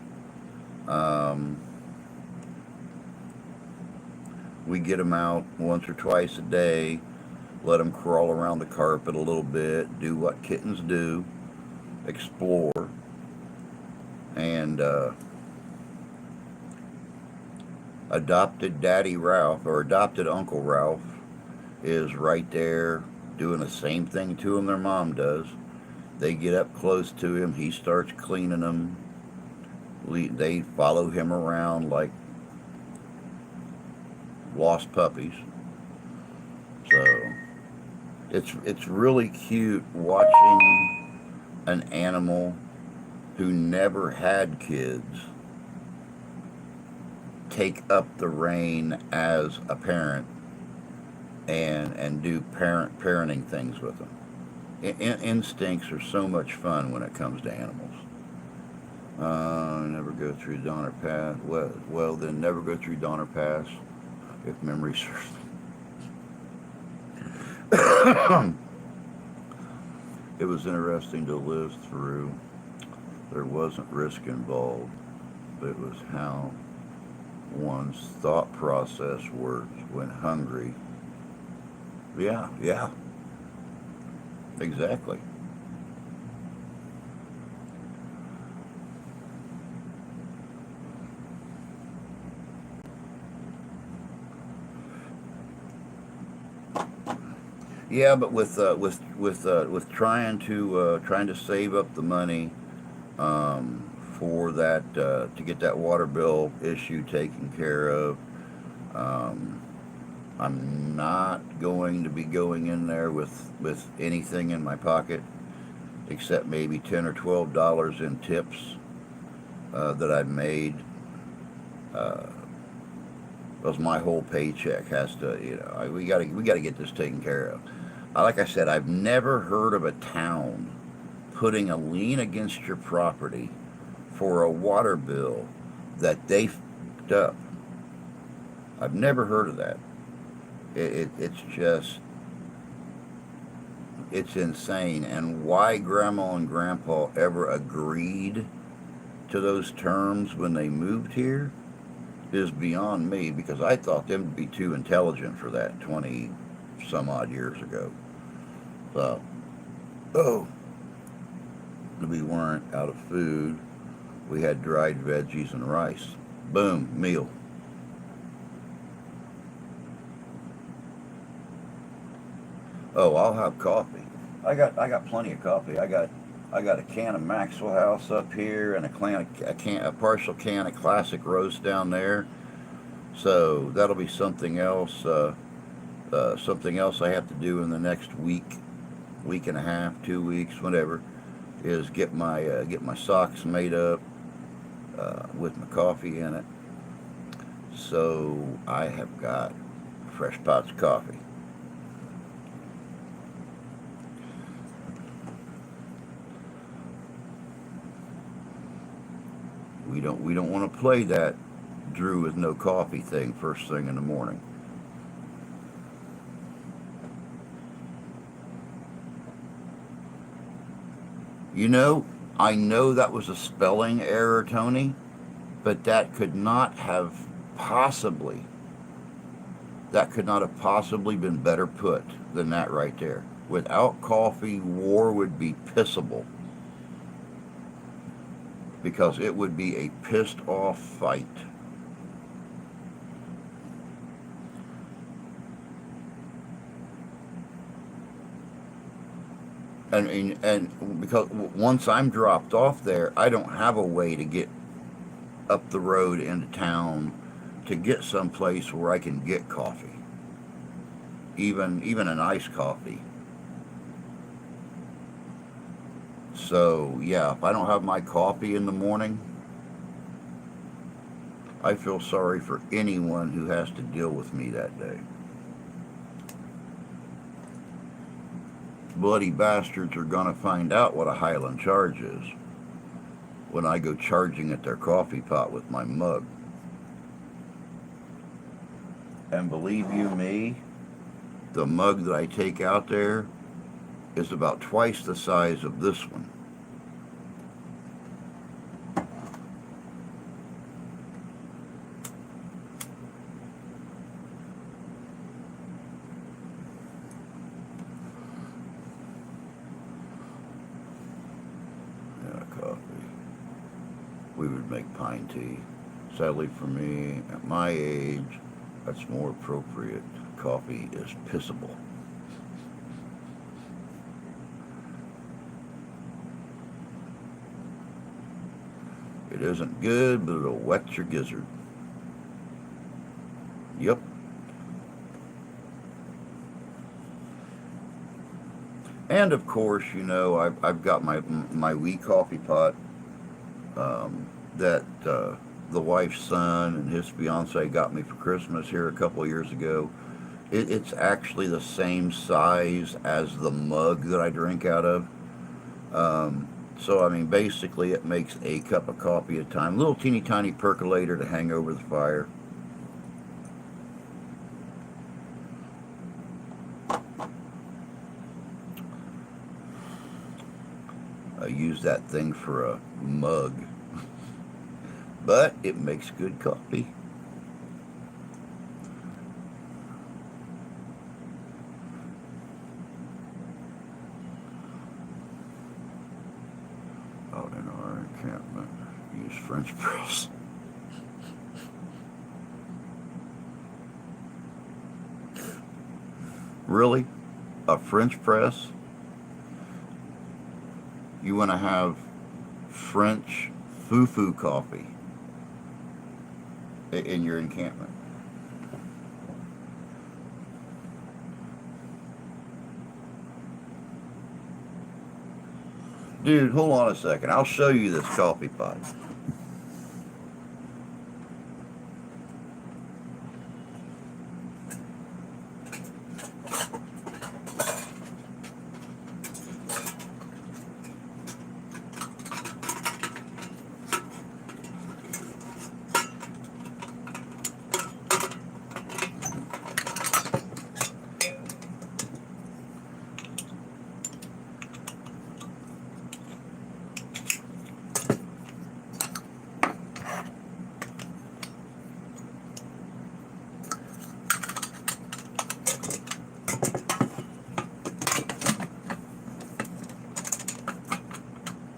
We get them out once or twice a day, let them crawl around the carpet a little bit, do what kittens do, explore, and adopted Daddy Ralph or adopted Uncle Ralph is right there doing the same thing to him their mom does. They get up close to him, he starts cleaning them. They follow him around like lost puppies. So it's really cute watching an animal who never had kids take up the reign as a parent and do parenting things with them. Instincts are so much fun when it comes to animals. Never go through Donner Pass. Well, then never go through Donner Pass, if memory serves. It was interesting to live through. There wasn't risk involved. It was how one's thought process works when hungry. Yeah, exactly. Yeah, but with trying to save up the money for that to get that water bill issue taken care of. Um, I'm not going to be going in there with anything in my pocket except maybe $10 or $12 in tips that I've made. Uh, because my whole paycheck has to, we got to get this taken care of. Like I said, I've never heard of a town putting a lien against your property for a water bill that they fucked up. I've never heard of that. It's just, it's insane. And why Grandma and Grandpa ever agreed to those terms when they moved here is beyond me, because I thought them to be too intelligent for that 20 some odd years ago. So, oh, we weren't out of food. We had dried veggies and rice. Boom, meal. Oh, I'll have coffee. I got plenty of coffee. I got a can of Maxwell House up here and a partial can of classic roast down there. So that'll be something else. Something else I have to do in the next week and a half, 2 weeks, whatever, is get my socks made up with my coffee in it. So I have got fresh pots of coffee. We don't want to play that Drew with no coffee thing first thing in the morning. You know, I know that was a spelling error, Tony, but possibly that could not have possibly been better put than that right there. Without coffee, war would be pissable, because it would be a pissed off fight. And because once I'm dropped off there, I don't have a way to get up the road into town to get someplace where I can get coffee, even an iced coffee. So yeah, if I don't have my coffee in the morning, I feel sorry for anyone who has to deal with me that day. Bloody bastards are gonna find out what a Highland charge is when I go charging at their coffee pot with my mug. And believe you me, the mug that I take out there is about twice the size of this one. coffee. We would make pine tea. Sadly for me, at my age, that's more appropriate. Coffee is pissable. It isn't good, but it'll wet your gizzard. Yep. And of course, I've got my wee coffee pot that the wife's son and his fiance got me for Christmas here a couple of years ago. It's actually the same size as the mug that I drink out of. So, I mean, basically it makes a cup of coffee at a time. Little teeny tiny percolator to hang over the fire. I use that thing for a mug. But it makes good coffee. Out in our encampment, use French press. Really? A French press? You want to have French foo-foo coffee in your encampment? Dude, hold on a second. I'll show you this coffee pot.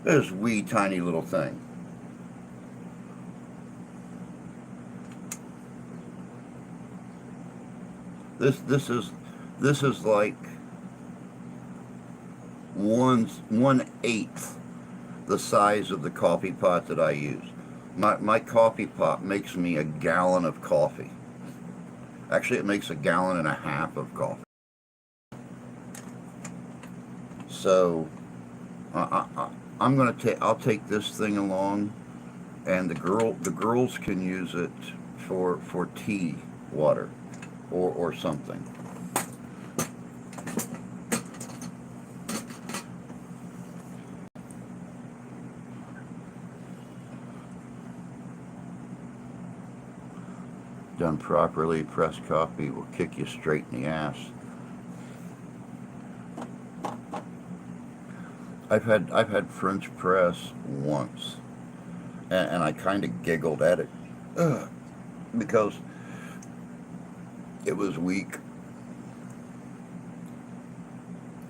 This wee tiny little thing. This is like one eighth the size of the coffee pot that I use. My coffee pot makes me a gallon of coffee. Actually, it makes a gallon and a half of coffee. So I'll take this thing along, and the girls can use it for tea water or something. Done properly, pressed coffee will kick you straight in the ass. I've had French press once, and I kind of giggled at it because it was weak.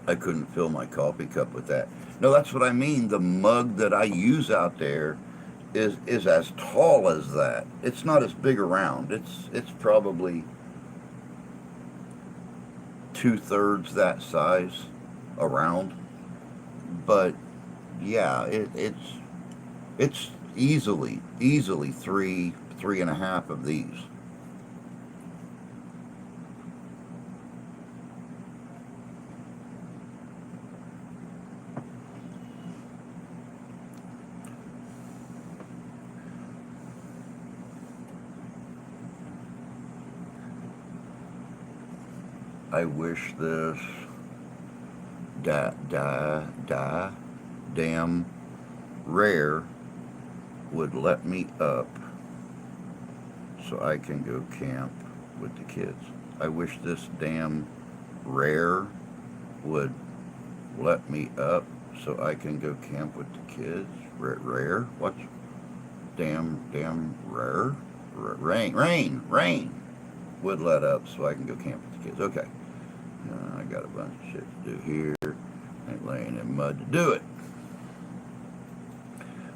I couldn't fill my coffee cup with that. No, that's what I mean. The mug that I use out there is as tall as that. It's not as big around. It's probably 2/3 that size around. But yeah, it's easily 3.5 of these. I wish this damn rare would let me up so I can go camp with the kids. I wish this damn rare would let me up so I can go camp with the kids. Rare? What? Damn rare? Rain would let up so I can go camp with the kids. Okay. I got a bunch of shit to do here. Ain't laying in mud to do it.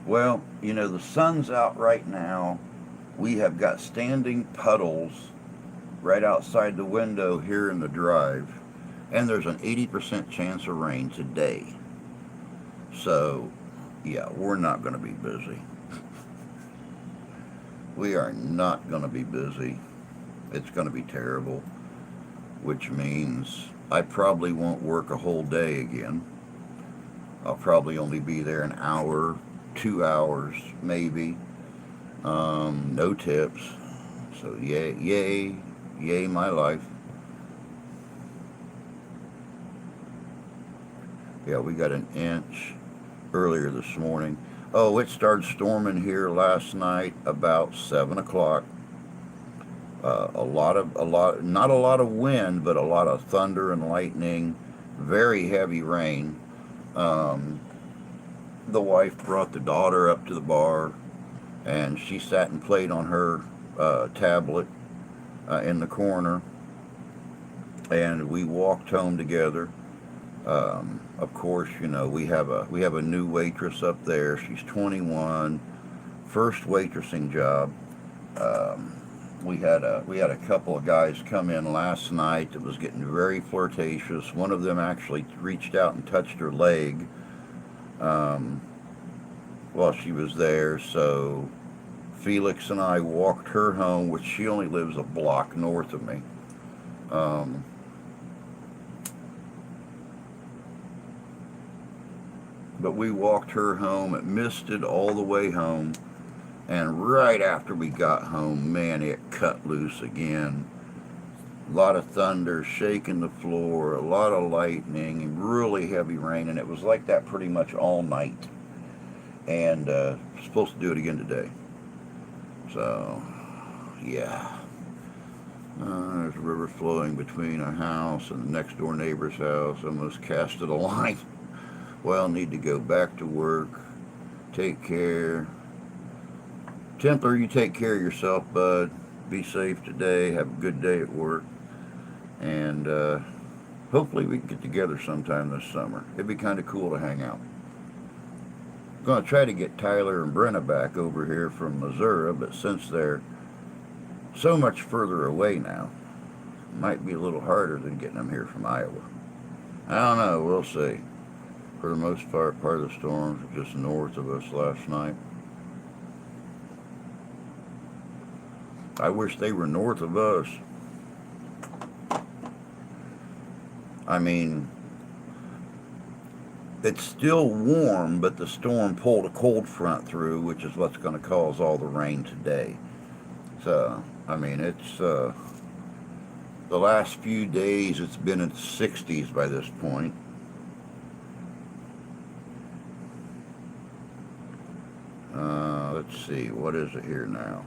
Well, you know, the sun's out right now. We have got standing puddles right outside the window here in the drive, and there's an 80% chance of rain today. So, yeah, we're not going to be busy. We are not going to be busy. It's going to be terrible, which means I probably won't work a whole day again. I'll probably only be there an hour, 2 hours, maybe. No tips. So, yay, yay, yay, my life. Yeah, we got an inch earlier this morning. Oh, it started storming here last night about 7 o'clock. Not a lot of wind, but a lot of thunder and lightning, very heavy rain. Um, the wife brought the daughter up to the bar, and she sat and played on her tablet in the corner, and we walked home together. Of course, you know, we have a new waitress up there. She's 21, first waitressing job. Um, we had a couple of guys come in last night that was getting very flirtatious. One of them actually reached out and touched her leg um, while she was there. So Felix and I walked her home, which she only lives a block north of me. Um, but we walked her home. It misted all the way home. And right after we got home, man, it cut loose again. A lot of thunder, shaking the floor, a lot of lightning, and really heavy rain. And it was like that pretty much all night. And supposed to do it again today. So, yeah. There's a river flowing between our house and the next door neighbor's house. Almost casted a line. Well, need to go back to work. Take care. Templar, you take care of yourself, bud. Be safe today. Have a good day at work. And hopefully we can get together sometime this summer. It'd be kind of cool to hang out. I'm going to try to get Tyler and Brenna back over here from Missouri, but since they're so much further away now, it might be a little harder than getting them here from Iowa. I don't know. We'll see. For the most part of the storms were just north of us last night. I wish they were north of us. I mean, it's still warm, but the storm pulled a cold front through, which is what's going to cause all the rain today. So, I mean, it's the last few days, it's been in the 60s by this point. Let's see, what is it here now?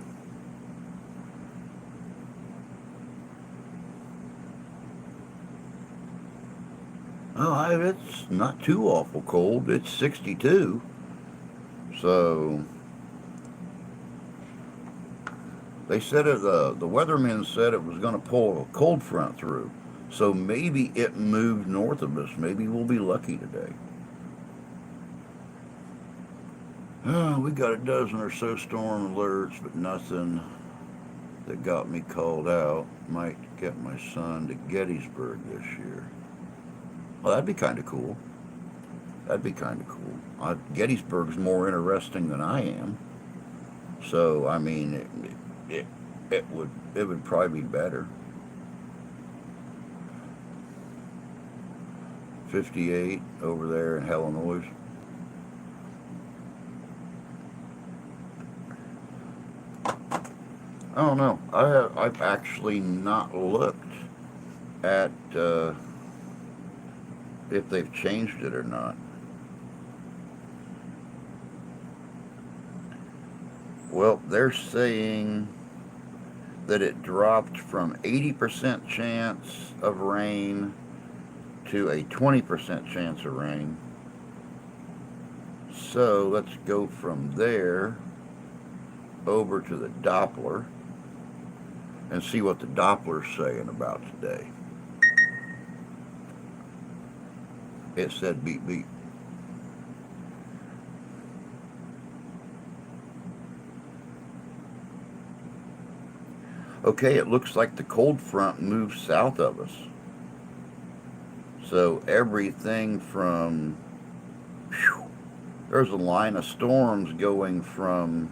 Oh, it's not too awful cold. It's 62. So they said the weathermen said it was going to pull a cold front through. So maybe it moved north of us. Maybe we'll be lucky today. We got a dozen or so storm alerts, but nothing that got me called out. Might get my son to Gettysburg this year. Well, that'd be kind of cool. That'd be kind of cool. Gettysburg's more interesting than I am. So, I mean, it would probably be better. 58 over there in Illinois. I don't know. I've actually not looked at if they've changed it or not. Well, they're saying that it dropped from 80% chance of rain to a 20% chance of rain. So let's go from there over to the Doppler and see what the Doppler's saying about today. It said beep beep. Okay, it looks like the cold front moved south of us. So everything from, whew, there's a line of storms going from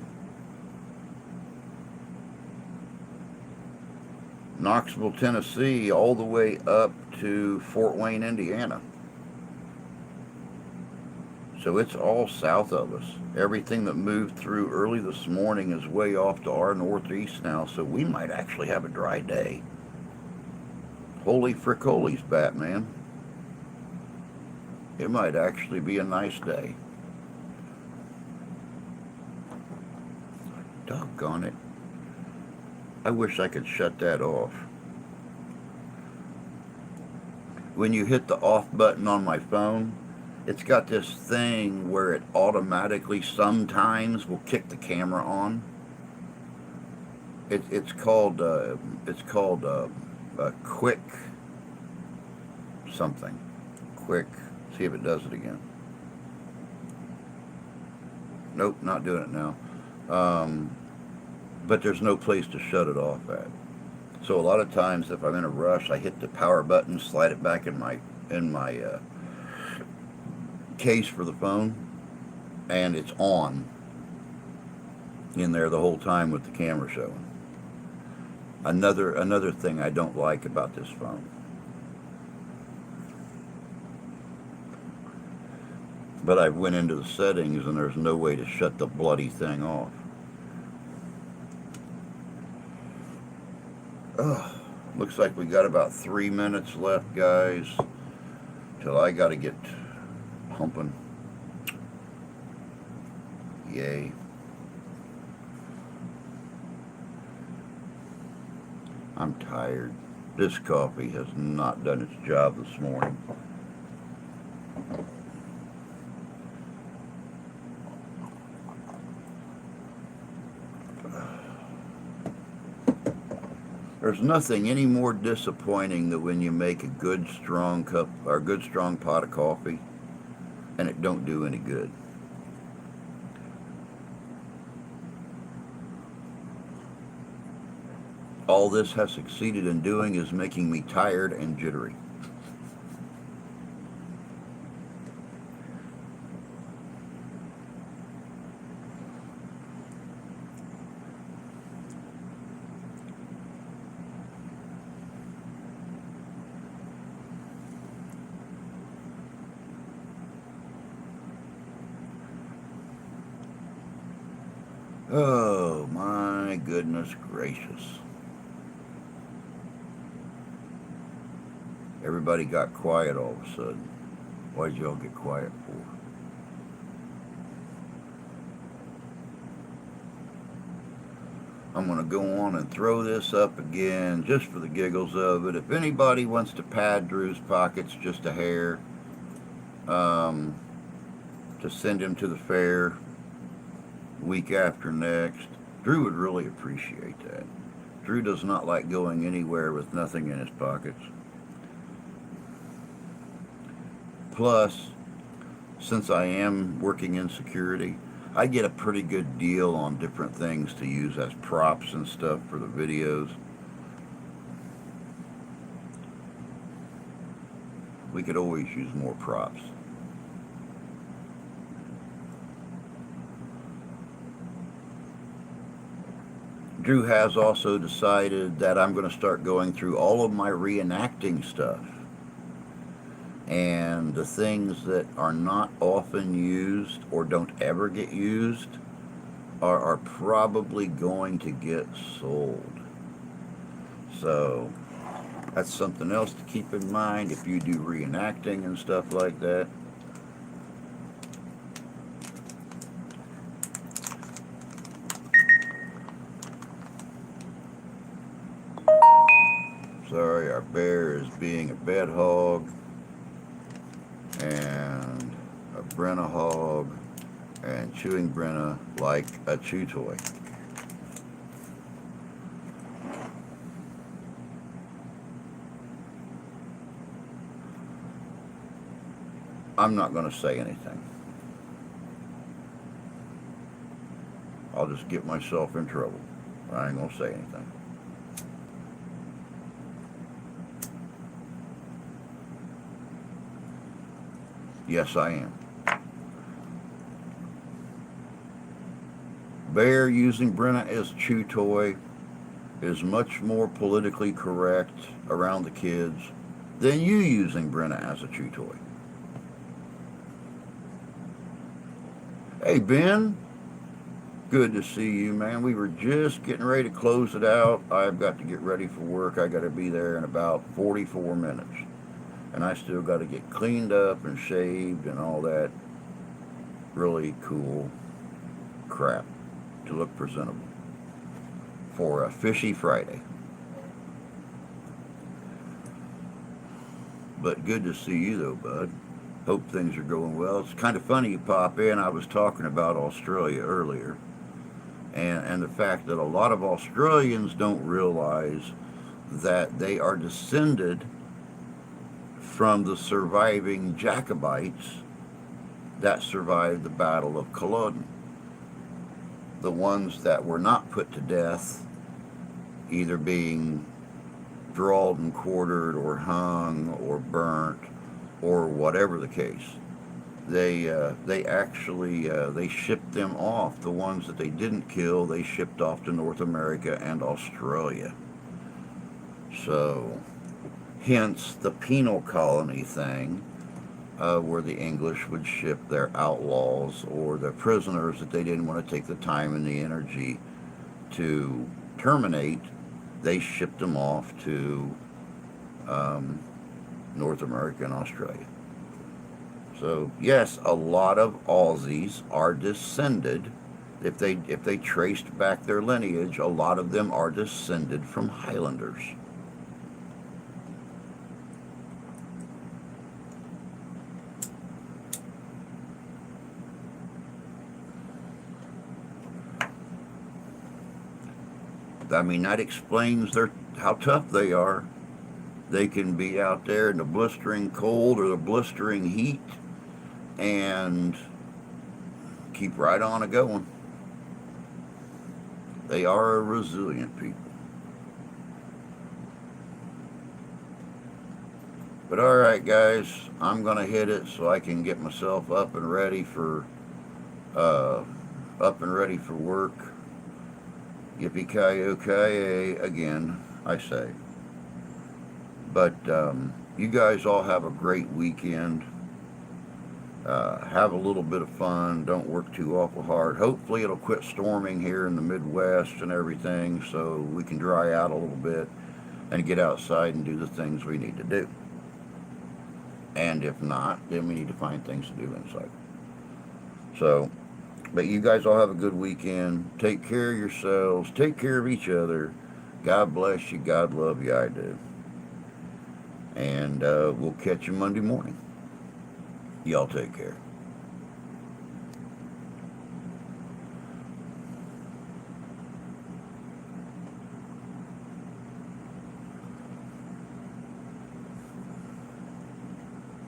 Knoxville, Tennessee, all the way up to Fort Wayne, Indiana. So it's all south of us. Everything that moved through early this morning is way off to our northeast now, so we might actually have a dry day. Holy fricolies, Batman. It might actually be a nice day. Doggone it. I wish I could shut that off. When you hit the off button on my phone, it's got this thing where it automatically sometimes will kick the camera on. It's called quick something. Quick. See if it does it again. Nope, not doing it now. But there's no place to shut it off at. So a lot of times, if I'm in a rush, I hit the power button, slide it back in my case for the phone, and it's on in there the whole time with the camera showing. Another thing I don't like about this phone. But I went into the settings and there's no way to shut the bloody thing off. Looks like we got about 3 minutes left, guys, till I gotta get humping. Yay. I'm tired. This coffee has not done its job this morning. There's nothing any more disappointing than when you make a good strong cup or good strong pot of coffee and it don't do any good. All this has succeeded in doing is making me tired and jittery. Oh my goodness gracious. Everybody got quiet all of a sudden. Why'd y'all get quiet for? I'm going to go on and throw this up again just for the giggles of it. If anybody wants to pad Drew's pockets just a hair, to send him to the fair week after next, Drew would really appreciate that. Drew does not like going anywhere with nothing in his pockets. Plus, since I am working in security, I get a pretty good deal on different things to use as props and stuff for the videos. We could always use more props. Drew has also decided that I'm going to start going through all of my reenacting stuff. And the things that are not often used or don't ever get used are probably going to get sold. So that's something else to keep in mind if you do reenacting and stuff like that. Sorry, our bear is being a bed hog and a Brenna hog and chewing Brenna like a chew toy. I'm not going to say anything. I'll just get myself in trouble. I ain't going to say anything. Yes, I am. Bear using Brenna as a chew toy is much more politically correct around the kids than you using Brenna as a chew toy. Hey, Ben, good to see you, man. We were just getting ready to close it out. I've got to get ready for work. I got to be there in about 44 minutes. And I still got to get cleaned up and shaved and all that really cool crap to look presentable for a fishy Friday. But good to see you, though, bud. Hope things are going well. It's kind of funny you pop in. I was talking about Australia earlier, and the fact that a lot of Australians don't realize that they are descended from the surviving Jacobites that survived the Battle of Culloden. The ones that were not put to death, either being drawled and quartered or hung or burnt or whatever the case. They actually they shipped them off. The ones that they didn't kill, they shipped off to North America and Australia. So, hence the penal colony thing, where the English would ship their outlaws or their prisoners that they didn't want to take the time and the energy to terminate. They shipped them off to North America and Australia. So yes, a lot of Aussies are descended. If they traced back their lineage, a lot of them are descended from Highlanders. I mean, that explains how tough they are. They can be out there in the blistering cold or the blistering heat and keep right on a going. They are a resilient people. But all right, guys, I'm gonna hit it so I can get myself up and ready for work. Yippee-ki-yo-ki-yay again, I say. But you guys all have a great weekend. Have a little bit of fun. Don't work too awful hard. Hopefully it'll quit storming here in the Midwest and everything so we can dry out a little bit and get outside and do the things we need to do. And if not, then we need to find things to do inside. So, but you guys all have a good weekend. Take care of yourselves. Take care of each other. God bless you. God love you. I do. And we'll catch you Monday morning. Y'all take care.